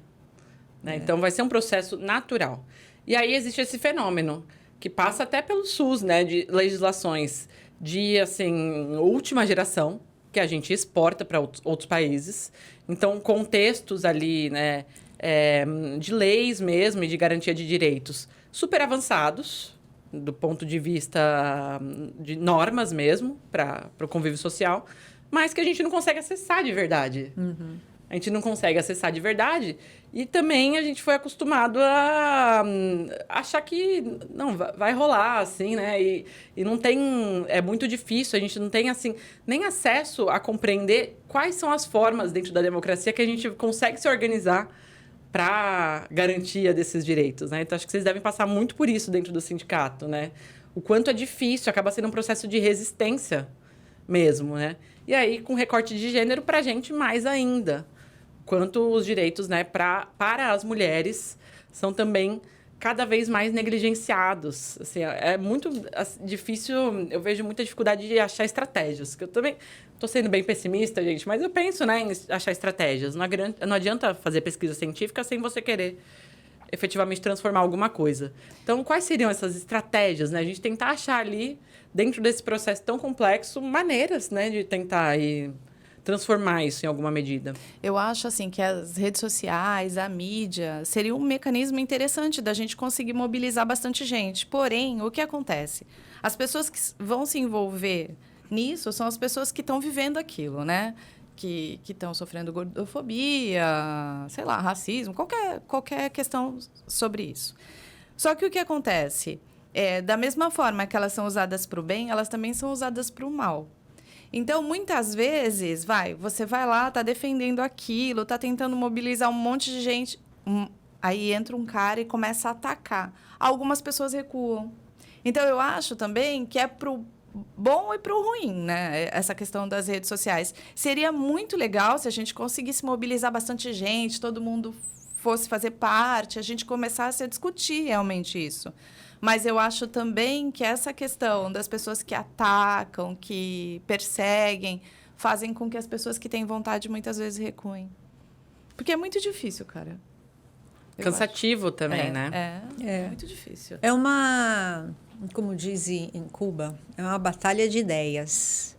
Né? Então, vai ser um processo natural. E aí, existe esse fenômeno, que passa até pelo SUS, né? De legislações de, assim, última geração, que a gente exporta para outros países. Então, contextos ali, né, de leis mesmo e de garantia de direitos super avançados, do ponto de vista de normas mesmo, para o convívio social, mas que a gente não consegue acessar de verdade. Uhum. A gente não consegue acessar de verdade. E também a gente foi acostumado a achar que não vai rolar, assim, né? E não tem... É muito difícil, a gente não tem, assim, nem acesso a compreender quais são as formas dentro da democracia que a gente consegue se organizar para garantia desses direitos, né? Então, acho que vocês devem passar muito por isso dentro do sindicato, né? O quanto é difícil, acaba sendo um processo de resistência mesmo, né? E aí, com recorte de gênero, para a gente, mais ainda. Quanto os direitos, né, para as mulheres são também cada vez mais negligenciados. Assim, é muito difícil, eu vejo muita dificuldade de achar estratégias. Eu também estou sendo bem pessimista, gente, mas eu penso, né, em achar estratégias. Não adianta fazer pesquisa científica sem você querer efetivamente transformar alguma coisa. Então, quais seriam essas estratégias, né? A gente tentar achar ali, dentro desse processo tão complexo, maneiras, né, de tentar transformar isso em alguma medida. Eu acho assim que as redes sociais, a mídia, seria um mecanismo interessante da gente conseguir mobilizar bastante gente. Porém, o que acontece? As pessoas que vão se envolver nisso são as pessoas que estão vivendo aquilo, né? Que estão sofrendo gordofobia, sei lá, racismo, qualquer questão sobre isso. Só que o que acontece? Da mesma forma que elas são usadas para o bem, elas também são usadas para o mal. Então, muitas vezes, você vai lá, está defendendo aquilo, está tentando mobilizar um monte de gente. Aí entra um cara e começa a atacar. Algumas pessoas recuam. Então, eu acho também que é para o bom e para o ruim, né? Essa questão das redes sociais. Seria muito legal se a gente conseguisse mobilizar bastante gente, todo mundo fosse fazer parte, a gente começasse a discutir realmente isso. Mas eu acho também que essa questão das pessoas que atacam, que perseguem, fazem com que as pessoas que têm vontade muitas vezes recuem. Porque é muito difícil, cara. Cansativo também, né? É muito difícil. É uma, como dizem em Cuba, é uma batalha de ideias.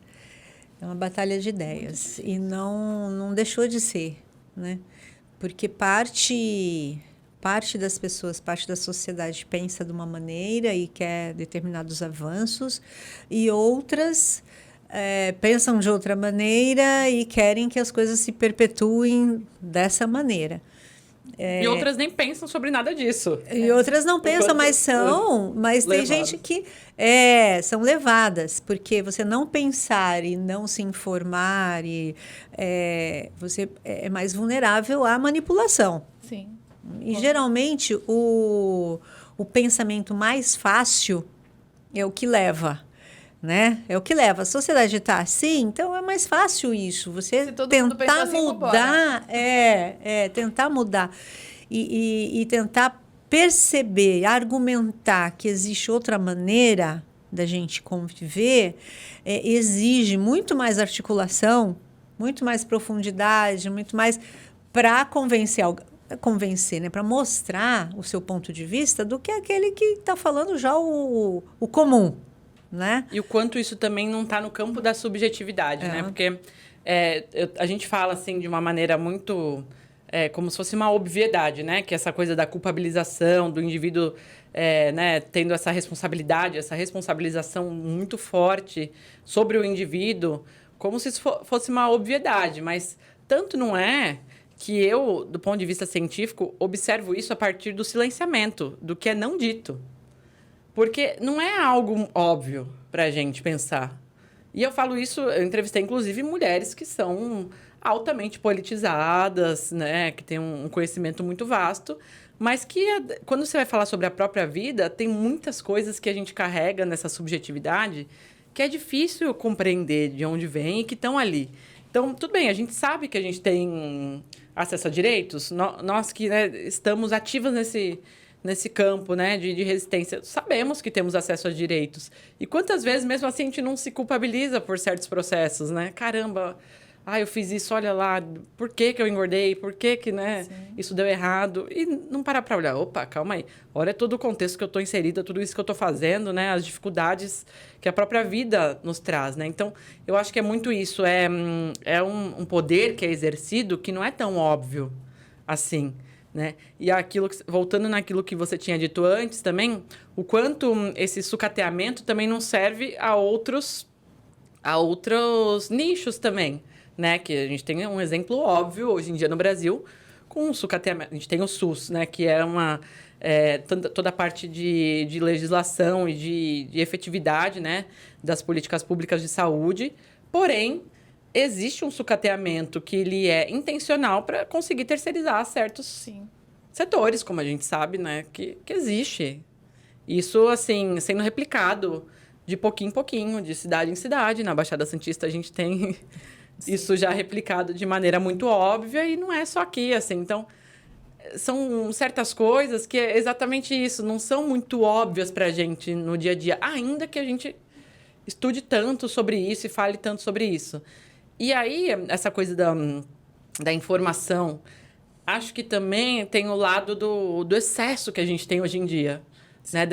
É uma batalha de ideias. E não deixou de ser, né? Porque parte das pessoas, parte da sociedade pensa de uma maneira e quer determinados avanços, e outras pensam de outra maneira e querem que as coisas se perpetuem dessa maneira. E outras nem pensam sobre nada disso. E outras não pensam, mas tem gente que são levadas, porque você não pensar e não se informar, você é mais vulnerável à manipulação. Sim. E, geralmente, o pensamento mais fácil é o que leva, né? É o que leva. A sociedade está assim, então é mais fácil isso. Você tentar mudar, tentar mudar e tentar perceber, argumentar que existe outra maneira da gente conviver, exige muito mais articulação, muito mais profundidade, muito mais para convencer, né, para mostrar o seu ponto de vista do que aquele que está falando já o comum, né? E o quanto isso também não está no campo da subjetividade, né? Porque a gente fala assim de uma maneira muito como se fosse uma obviedade, né? Que essa coisa da culpabilização do indivíduo, né, tendo essa responsabilidade, essa responsabilização muito forte sobre o indivíduo, como se isso fosse uma obviedade, mas tanto não é que eu, do ponto de vista científico, observo isso a partir do silenciamento, do que é não dito. Porque não é algo óbvio para a gente pensar. E eu falo isso, eu entrevistei, inclusive, mulheres que são altamente politizadas, né? Que têm um conhecimento muito vasto, mas que, quando você vai falar sobre a própria vida, tem muitas coisas que a gente carrega nessa subjetividade que é difícil compreender de onde vem e que estão ali. Então, tudo bem, a gente sabe que a gente tem acesso a direitos, nós que, né, estamos ativas nesse campo, né, de resistência, sabemos que temos acesso a direitos. E quantas vezes, mesmo assim, a gente não se culpabiliza por certos processos, né? Caramba, eu fiz isso, olha lá, por que eu engordei? Por que né, isso deu errado? E não parar para olhar, opa, calma aí, olha todo o contexto que eu estou inserida, tudo isso que eu estou fazendo, né, as dificuldades que a própria vida nos traz, né? Então, eu acho que é muito isso, é um poder que é exercido que não é tão óbvio assim, né? E voltando naquilo que você tinha dito antes também, o quanto esse sucateamento também não serve a outros nichos também, né? Que a gente tem um exemplo óbvio hoje em dia no Brasil com o sucateamento. A gente tem o SUS, né? Que é toda a parte de legislação e de efetividade, né? Das políticas públicas de saúde. Porém, existe um sucateamento que ele é intencional para conseguir terceirizar certos setores, como a gente sabe, né? Que existe. Isso, assim, sendo replicado de pouquinho em pouquinho, de cidade em cidade. Na Baixada Santista, a gente tem isso já replicado de maneira muito óbvia e não é só aqui, assim. Então, são certas coisas que é exatamente isso, não são muito óbvias para a gente no dia a dia, ainda que a gente estude tanto sobre isso e fale tanto sobre isso. E aí, essa coisa da informação, acho que também tem o lado do excesso que a gente tem hoje em dia, né?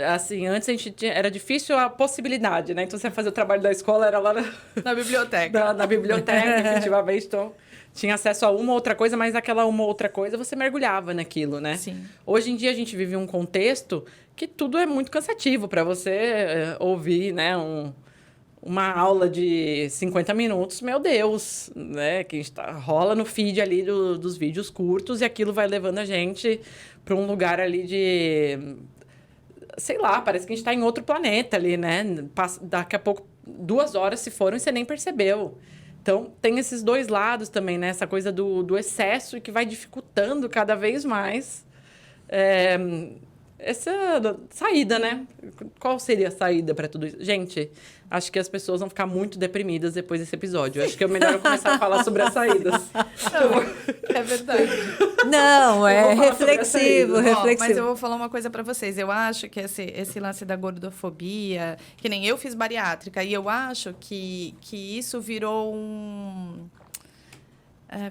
Assim, antes era difícil a possibilidade, né? Então, você ia fazer o trabalho da escola, era lá na biblioteca. Na biblioteca, efetivamente. Então, tinha acesso a uma ou outra coisa, mas aquela uma ou outra coisa, você mergulhava naquilo, né? Sim. Hoje em dia, a gente vive um contexto que tudo é muito cansativo para você ouvir, né? Uma aula de 50 minutos, meu Deus, né? Que a gente rola no feed ali dos vídeos curtos e aquilo vai levando a gente para um lugar ali de... Sei lá, parece que a gente está em outro planeta ali, né? Daqui a pouco, 2 horas se foram e você nem percebeu. Então, tem esses dois lados também, né? Essa coisa do excesso e que vai dificultando cada vez mais essa saída, né? Qual seria a saída para tudo isso? Gente, acho que as pessoas vão ficar muito deprimidas depois desse episódio. Acho que é melhor eu começar a falar sobre as saídas. Não, é verdade. Não, é reflexivo, reflexivo. Mas eu vou falar uma coisa para vocês. Eu acho que esse lance da gordofobia, que nem eu fiz bariátrica, e eu acho que isso virou um...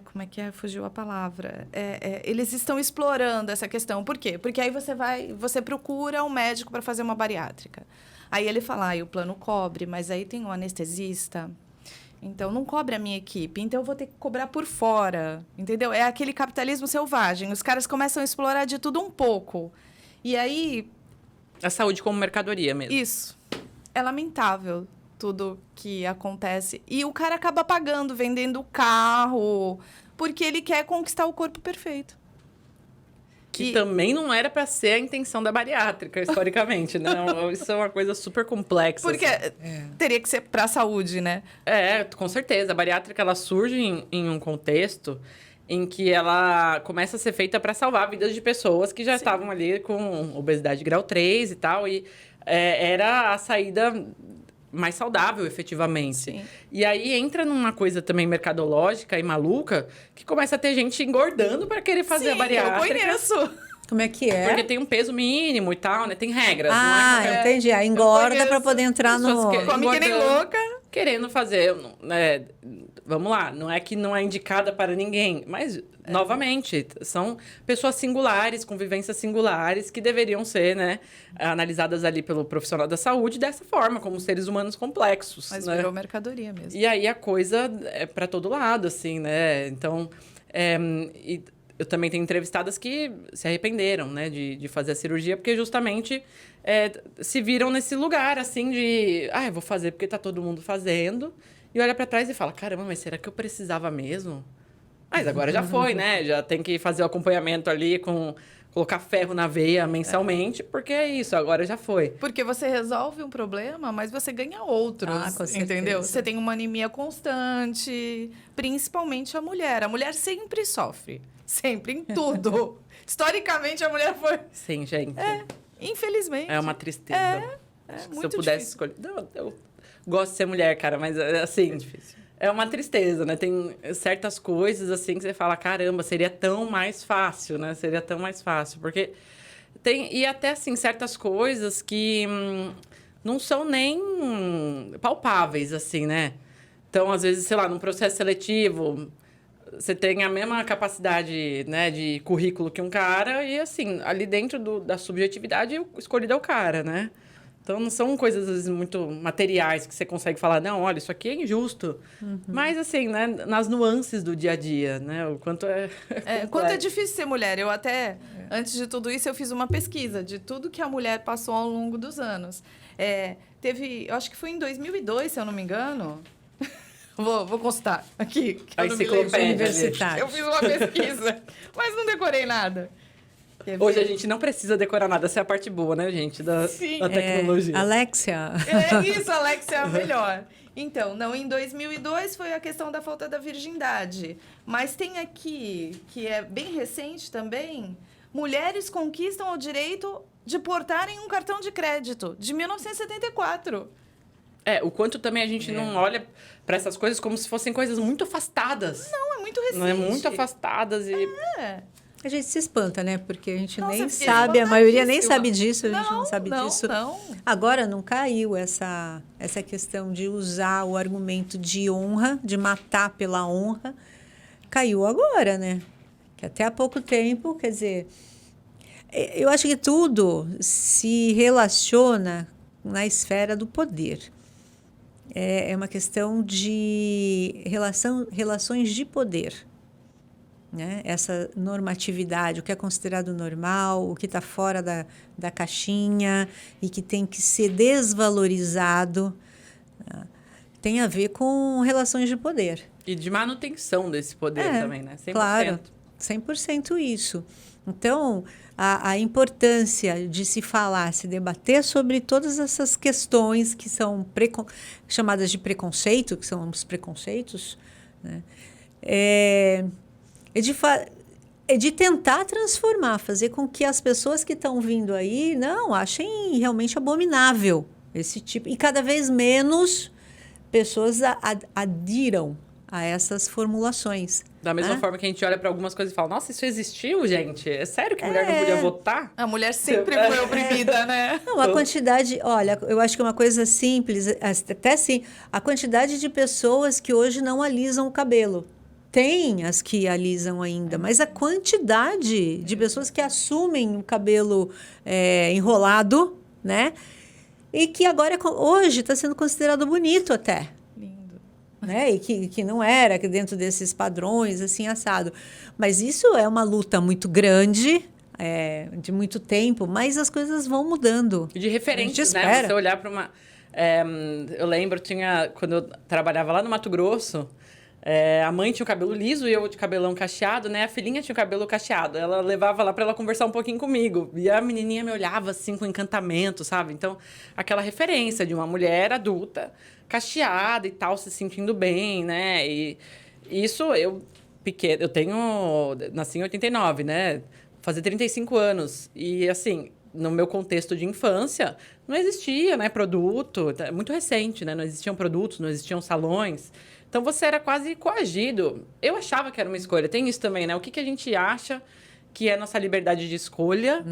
como é que é? Fugiu a palavra. Eles estão explorando essa questão. Por quê? Porque aí você procura um médico para fazer uma bariátrica. Aí ele fala, o plano cobre, mas aí tem um anestesista. Então, não cobre a minha equipe. Então, eu vou ter que cobrar por fora. Entendeu? É aquele capitalismo selvagem. Os caras começam a explorar de tudo um pouco. E aí... A saúde como mercadoria mesmo. Isso. É lamentável tudo que acontece. E o cara acaba pagando, vendendo o carro, porque ele quer conquistar o corpo perfeito. Que também não era para ser a intenção da bariátrica, historicamente, né? Isso é uma coisa super complexa. Porque teria que ser para a saúde, né? Com certeza. A bariátrica, ela surge em um contexto em que ela começa a ser feita para salvar vidas de pessoas que já estavam ali com obesidade grau 3 e tal. E era a saída mais saudável, efetivamente. Sim. E aí entra numa coisa também mercadológica e maluca, que começa a ter gente engordando para querer fazer a bariátrica. Eu conheço. Como é que é? Porque tem um peso mínimo e tal, né? Tem regras. Não é entendi. Aí engorda para poder entrar no... Come que nem louca. Querendo fazer, né? Vamos lá, não é que não é indicada para ninguém, mas, novamente, são pessoas singulares, com vivências singulares, que deveriam ser, né, analisadas ali pelo profissional da saúde dessa forma, como seres humanos complexos. Mas né? virou mercadoria mesmo. E aí a coisa é para todo lado, assim, né? Então, eu também tenho entrevistadas que se arrependeram, né, de fazer a cirurgia, porque justamente se viram nesse lugar, assim, de... eu vou fazer porque tá todo mundo fazendo. E olha para trás e fala, caramba, mas será que eu precisava mesmo? Mas agora já foi, né? Já tem que fazer o acompanhamento ali com... Colocar ferro na veia mensalmente, porque é isso, agora já foi. Porque você resolve um problema, mas você ganha outros, Com certeza. entendeu? Você tem uma anemia constante, principalmente a mulher. A mulher sempre sofre, sempre, em tudo. Historicamente, a mulher foi... Sim, gente. Infelizmente. É uma tristeza. É Se muito eu pudesse difícil. escolher... Não, eu gosto de ser mulher, cara, mas assim... É difícil. É uma tristeza, né? Tem certas coisas, assim, que você fala, caramba, seria tão mais fácil, né? Seria tão mais fácil. Porque tem... E até, assim, certas coisas que não são nem palpáveis, assim, né? Então, às vezes, sei lá, num processo seletivo, você tem a mesma capacidade, né, de currículo que um cara e, assim, ali dentro da subjetividade, o escolhido é o cara, né? Então, não são coisas, às vezes, muito materiais que você consegue falar, não, olha, isso aqui é injusto. Mas, assim, né, nas nuances do dia a dia, né? O quanto Quanto é difícil ser mulher. Eu até, antes de tudo isso, eu fiz uma pesquisa de tudo que a mulher passou ao longo dos anos. Eu acho que foi em 2002, se eu não me engano. Vou consultar aqui. Que A eu não me lembro. enciclopédia universitária. Eu fiz uma pesquisa, mas não decorei nada. Quer Hoje ver? a gente não precisa decorar nada, essa é a parte boa, né, gente, Sim. da tecnologia. Alexia. É isso, Alex, é a melhor. Então, não, em 2002 foi a questão da falta da virgindade. Mas tem aqui, que é bem recente também, mulheres conquistam o direito de portarem um cartão de crédito, de 1974. O quanto também a gente não olha para essas coisas como se fossem coisas muito afastadas. Não, é muito recente. Não é muito afastadas e... A gente se espanta, né? Porque a gente Nossa, nem fiquei sabe, a maioria nem espantadíssima. sabe disso, a gente não sabe disso. Não. Agora não caiu essa questão de usar o argumento de honra, de matar pela honra. Caiu agora, né? Que até há pouco tempo, quer dizer, eu acho que tudo se relaciona na esfera do poder. É uma questão de relações de poder. Né? Essa normatividade, o que é considerado normal, o que está fora da caixinha e que tem que ser desvalorizado, tem a ver com relações de poder. E de manutenção desse poder também, né? 100%. Claro, 100% isso. Então, a importância de se falar, se debater sobre todas essas questões que são chamadas de preconceito, que são os preconceitos, né? É de tentar transformar, fazer com que as pessoas que estão vindo aí não achem realmente abominável esse tipo. E cada vez menos pessoas adiram a essas formulações. Da mesma forma que a gente olha para algumas coisas e fala, nossa, isso existiu, gente? É sério que mulher não podia votar? A mulher sempre foi oprimida, né? Não, a quantidade... Olha, eu acho que é uma coisa simples, até sim, a quantidade de pessoas que hoje não alisam o cabelo. Tem as que alisam ainda, mas a quantidade de pessoas que assumem o cabelo enrolado, né? E que agora, hoje, está sendo considerado bonito até. Lindo. Né? E que não era que dentro desses padrões, assim, assado. Mas isso é uma luta muito grande, de muito tempo, mas as coisas vão mudando. De referências, né? Você olhar para uma... eu lembro, quando eu trabalhava lá no Mato Grosso... a mãe tinha o cabelo liso e eu de cabelão cacheado, né? A filhinha tinha o cabelo cacheado. Ela levava lá para ela conversar um pouquinho comigo. E a menininha me olhava assim com encantamento, sabe? Então, aquela referência de uma mulher adulta, cacheada e tal, se sentindo bem, né? E isso nasci em 89, né? Vou fazer 35 anos. E assim, no meu contexto de infância, não existia, né, produto. É muito recente, né? Não existiam produtos, não existiam salões. Então, você era quase coagido. Eu achava que era uma escolha. Tem isso também, né? O que a gente acha que é nossa liberdade de escolha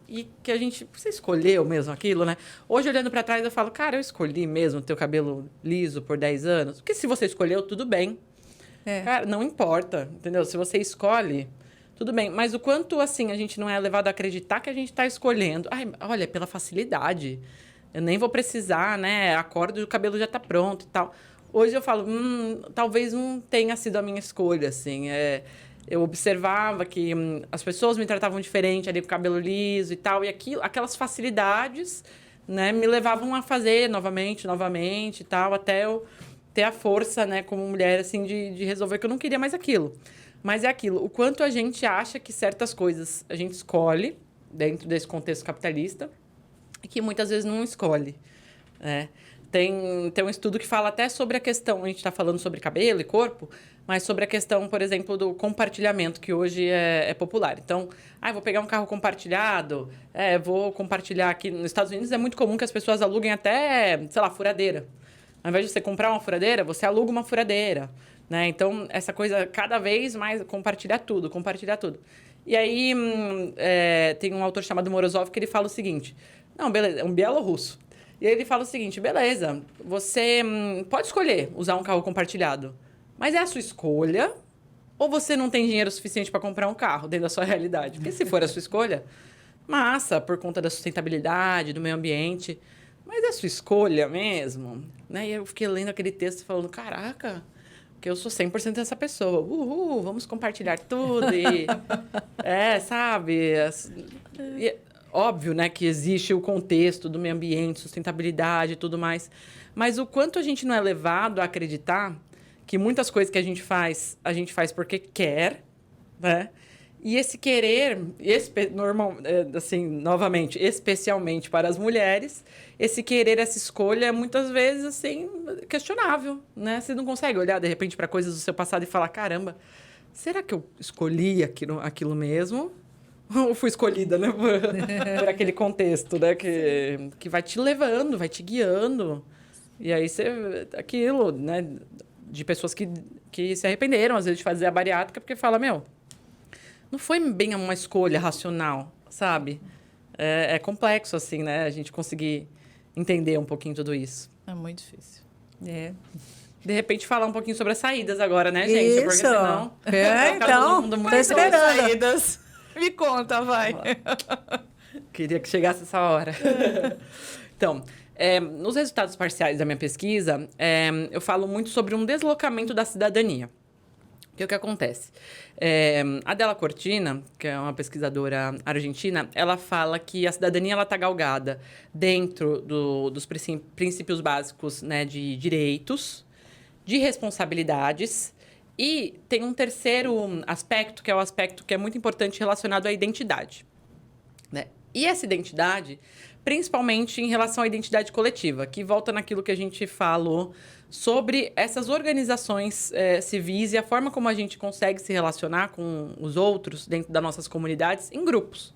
e que a gente... Você escolheu mesmo aquilo, né? Hoje, olhando para trás, eu falo, cara, eu escolhi mesmo ter o cabelo liso por 10 anos. Porque se você escolheu, tudo bem. Cara, não importa, entendeu? Se você escolhe, tudo bem. Mas o quanto, assim, a gente não é levado a acreditar que a gente está escolhendo. Ai, olha, pela facilidade. Eu nem vou precisar, né? Acordo e o cabelo já está pronto e tal. Hoje eu falo, talvez não tenha sido a minha escolha, assim. Eu observava que as pessoas me tratavam diferente ali com o cabelo liso e tal. E aquelas facilidades, né, me levavam a fazer novamente e tal, até eu ter a força, né, como mulher, assim, de resolver que eu não queria mais aquilo. Mas é aquilo, o quanto a gente acha que certas coisas a gente escolhe dentro desse contexto capitalista e que muitas vezes não escolhe, né? Tem um estudo que fala até sobre a questão, a gente está falando sobre cabelo e corpo, mas sobre a questão, por exemplo, do compartilhamento, que hoje é popular. Então, vou pegar um carro compartilhado, vou compartilhar aqui. Nos Estados Unidos é muito comum que as pessoas aluguem até, sei lá, furadeira. Ao invés de você comprar uma furadeira, você aluga uma furadeira, né? Então, essa coisa, cada vez mais, compartilhar tudo. E aí, tem um autor chamado Morozov que ele fala o seguinte, não, beleza, é um bielorrusso. E aí ele fala o seguinte, beleza, você pode escolher usar um carro compartilhado, mas é a sua escolha ou você não tem dinheiro suficiente para comprar um carro dentro da sua realidade? Porque se for a sua escolha, massa, por conta da sustentabilidade, do meio ambiente, mas é a sua escolha mesmo? Né? E eu fiquei lendo aquele texto falando, caraca, que eu sou 100% essa pessoa. Uhul, vamos compartilhar tudo e... sabe? Óbvio, né, que existe o contexto do meio ambiente, sustentabilidade e tudo mais. Mas o quanto a gente não é levado a acreditar que muitas coisas que a gente faz porque quer, né? E esse querer, novamente, especialmente para as mulheres, esse querer, essa escolha é muitas vezes, assim, questionável, né? Você não consegue olhar, de repente, para coisas do seu passado e falar, caramba, será que eu escolhi aquilo mesmo? Ou fui escolhida, né? Por aquele contexto, né? Que vai te levando, vai te guiando. E aí, aquilo, né? De pessoas que se arrependeram, às vezes, de fazer a bariátrica, porque fala, não foi bem uma escolha racional, sabe? É complexo, assim, né? A gente conseguir entender um pouquinho tudo isso. É muito difícil. De repente, falar um pouquinho sobre as saídas agora, né, gente? Isso. Porque senão... Então, tô esperando. Saídas. Me conta, vai. Queria que chegasse essa hora. Então, nos resultados parciais da minha pesquisa, eu falo muito sobre um deslocamento da cidadania. O que acontece? A Adela Cortina, que é uma pesquisadora argentina, ela fala que a cidadania está galgada dentro dos princípios básicos, né, de direitos, de responsabilidades. E tem um terceiro aspecto, que é o aspecto que é muito importante relacionado à identidade, né? E essa identidade, principalmente em relação à identidade coletiva, que volta naquilo que a gente falou sobre essas organizações civis e a forma como a gente consegue se relacionar com os outros dentro das nossas comunidades em grupos,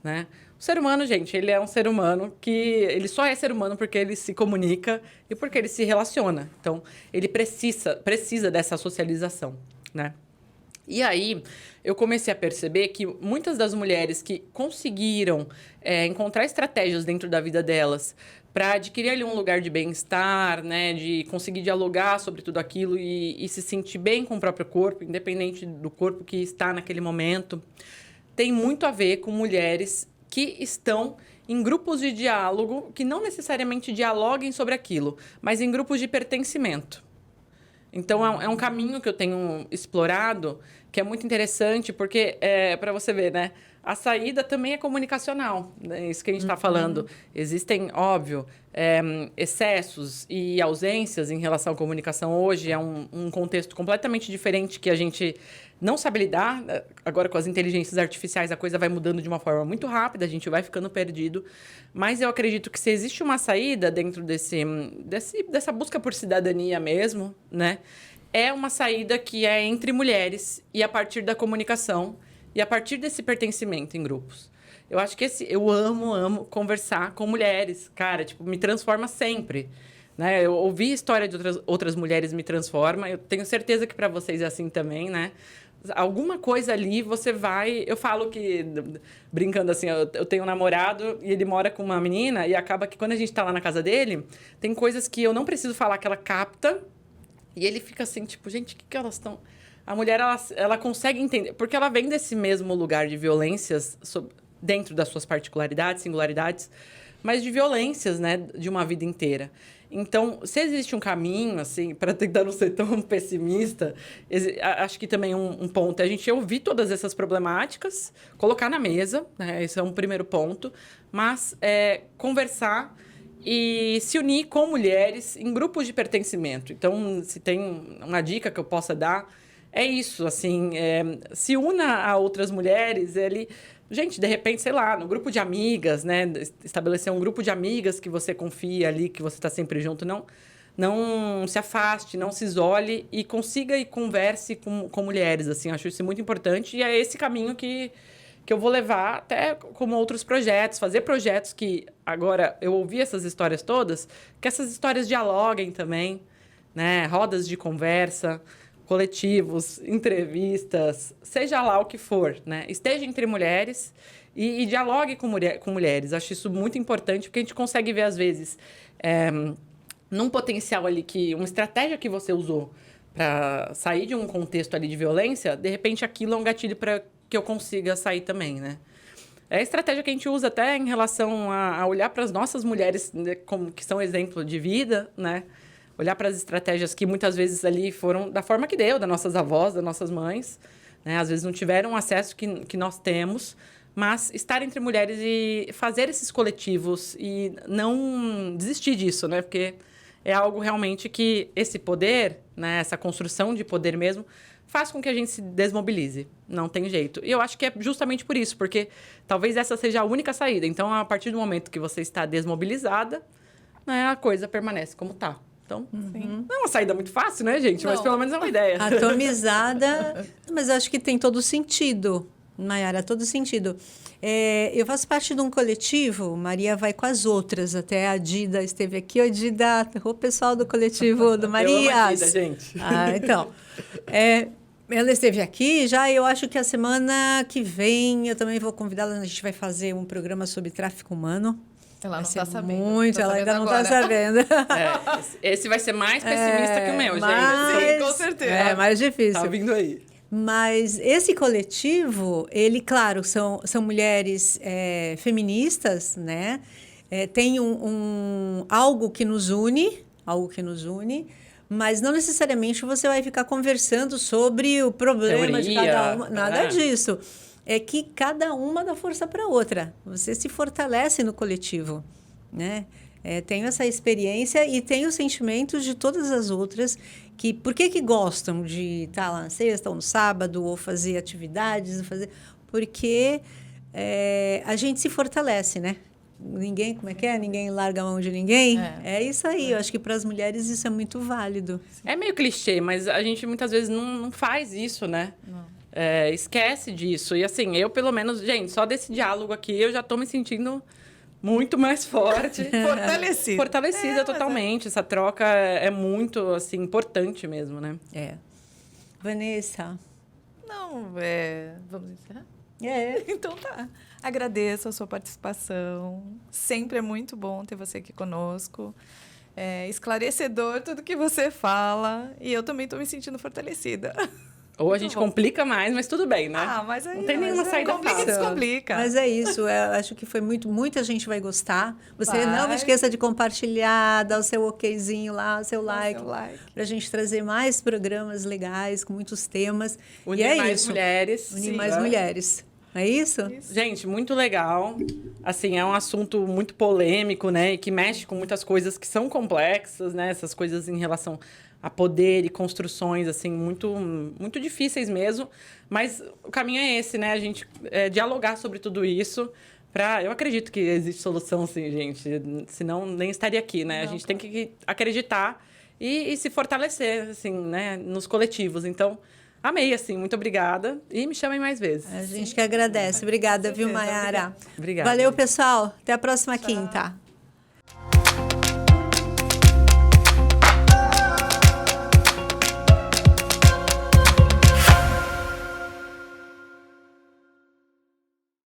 né? O ser humano, gente, ele é um ser humano que... Ele só é ser humano porque ele se comunica e porque ele se relaciona. Então, ele precisa dessa socialização, né? E aí, eu comecei a perceber que muitas das mulheres que conseguiram encontrar estratégias dentro da vida delas para adquirir ali um lugar de bem-estar, né? De conseguir dialogar sobre tudo aquilo e se sentir bem com o próprio corpo, independente do corpo que está naquele momento, tem muito a ver com mulheres que estão em grupos de diálogo que não necessariamente dialoguem sobre aquilo, mas em grupos de pertencimento. Então, é um caminho que eu tenho explorado, que é muito interessante, porque, para você ver, né? A saída também é comunicacional, né? Isso que a gente está falando. Existem, óbvio, excessos e ausências em relação à comunicação. Hoje é um contexto completamente diferente que a gente não sabe lidar. Agora, com as inteligências artificiais, a coisa vai mudando de uma forma muito rápida, a gente vai ficando perdido. Mas eu acredito que se existe uma saída dentro dessa busca por cidadania mesmo, né? É uma saída que é entre mulheres e a partir da comunicação e a partir desse pertencimento em grupos. Eu acho que eu amo conversar com mulheres. Cara, me transforma sempre. Né? Eu ouvi a história de outras mulheres me transforma. Eu tenho certeza que para vocês é assim também, né? Alguma coisa ali você vai... Eu falo que, brincando assim, eu tenho um namorado e ele mora com uma menina e acaba que quando a gente tá lá na casa dele, tem coisas que eu não preciso falar que ela capta e ele fica assim, tipo, gente, o que elas estão... A mulher, ela consegue entender, porque ela vem desse mesmo lugar de violências dentro das suas particularidades, singularidades, mas de violências, né, de uma vida inteira. Então, se existe um caminho, assim, para tentar não ser tão pessimista, acho que também um ponto é a gente ouvir todas essas problemáticas, colocar na mesa, né, esse é um primeiro ponto, mas conversar e se unir com mulheres em grupos de pertencimento. Então, se tem uma dica que eu possa dar, é isso, assim, se una a outras mulheres, gente, de repente, sei lá, no grupo de amigas, né? Estabelecer um grupo de amigas que você confia ali, que você está sempre junto, não se afaste, não se isole e consiga e converse com mulheres, assim, acho isso muito importante e é esse caminho que eu vou levar até como outros projetos, fazer projetos que, agora, eu ouvi essas histórias todas, que essas histórias dialoguem também, né? Rodas de conversa, coletivos, entrevistas, seja lá o que for, né? Esteja entre mulheres e dialogue com mulheres. Acho isso muito importante, porque a gente consegue ver, às vezes, num potencial ali, uma estratégia que você usou para sair de um contexto ali de violência, de repente aquilo é um gatilho para que eu consiga sair também, né? É a estratégia que a gente usa até em relação a olhar para as nossas mulheres, né, como que são exemplo de vida, né? Olhar para as estratégias que muitas vezes ali foram da forma que deu, das nossas avós, das nossas mães, né? Às vezes não tiveram o acesso que nós temos, mas estar entre mulheres e fazer esses coletivos e não desistir disso, né? Porque é algo realmente que esse poder, né? Essa construção de poder mesmo, faz com que a gente se desmobilize. Não tem jeito. E eu acho que é justamente por isso, porque talvez essa seja a única saída. Então, a partir do momento que você está desmobilizada, né, a coisa permanece como está. Então, não é uma saída muito fácil, né, gente? Não. Mas pelo menos é uma ideia. Atomizada, mas acho que tem todo sentido, Mayara, todo sentido. Eu faço parte de um coletivo, Maria vai com as outras, até a Dida esteve aqui. Oi, Dida, o pessoal do coletivo do Marias. Eu amo a Dida, gente. Então, ela esteve aqui já, eu acho que a semana que vem eu também vou convidá-la, a gente vai fazer um programa sobre tráfico humano. Ela não está sabendo. Muito, ela ainda não está sabendo. Esse vai ser mais pessimista que o meu, gente. Sim, com certeza. É mais difícil. Tá vindo aí. Mas esse coletivo, ele, claro, são mulheres feministas, né? Tem algo que nos une, mas não necessariamente você vai ficar conversando sobre o problema de cada uma, nada disso. É que cada uma dá força para a outra. Você se fortalece no coletivo, né? Tenho essa experiência e tenho sentimentos de todas as outras que... Por que gostam de estar lá na sexta ou no sábado ou fazer atividades? Porque a gente se fortalece, né? Ninguém, como é que é? Ninguém larga a mão de ninguém. É isso aí. Eu acho que para as mulheres isso é muito válido. É meio clichê, mas a gente muitas vezes não faz isso, né? Não. Esquece disso. E assim, eu pelo menos, gente, só desse diálogo aqui, eu já estou me sentindo muito mais forte. Fortalecida totalmente. Essa troca é muito, assim, importante mesmo, né? Vanessa? Não, vamos encerrar? Então tá. Agradeço a sua participação. Sempre é muito bom ter você aqui conosco. Esclarecedor tudo que você fala. E eu também estou me sentindo fortalecida. Ou a gente complica mais, mas tudo bem, né? Mas aí, não tem nenhuma saída complica fácil. Descomplica. Mas é isso, acho que foi muita gente vai gostar. Você não esqueça de compartilhar, dar o seu okzinho lá, o seu like. Para a gente trazer mais programas legais, com muitos temas. Unir mais mulheres. Unir mais mulheres. É isso? Gente, muito legal. Assim, é um assunto muito polêmico, né? E que mexe com muitas coisas que são complexas, né? Essas coisas em relação a poder e construções, assim, muito, muito difíceis mesmo. Mas o caminho é esse, né? A gente dialogar sobre tudo isso. Eu acredito que existe solução, sim, gente. Senão, nem estaria aqui, né? A gente tem que acreditar e se fortalecer, assim, né? Nos coletivos. Então, amei, assim. Muito obrigada. E me chamem mais vezes. A gente que agradece. Obrigada, viu, Mayara? Obrigada. Valeu, pessoal. Até a próxima quinta.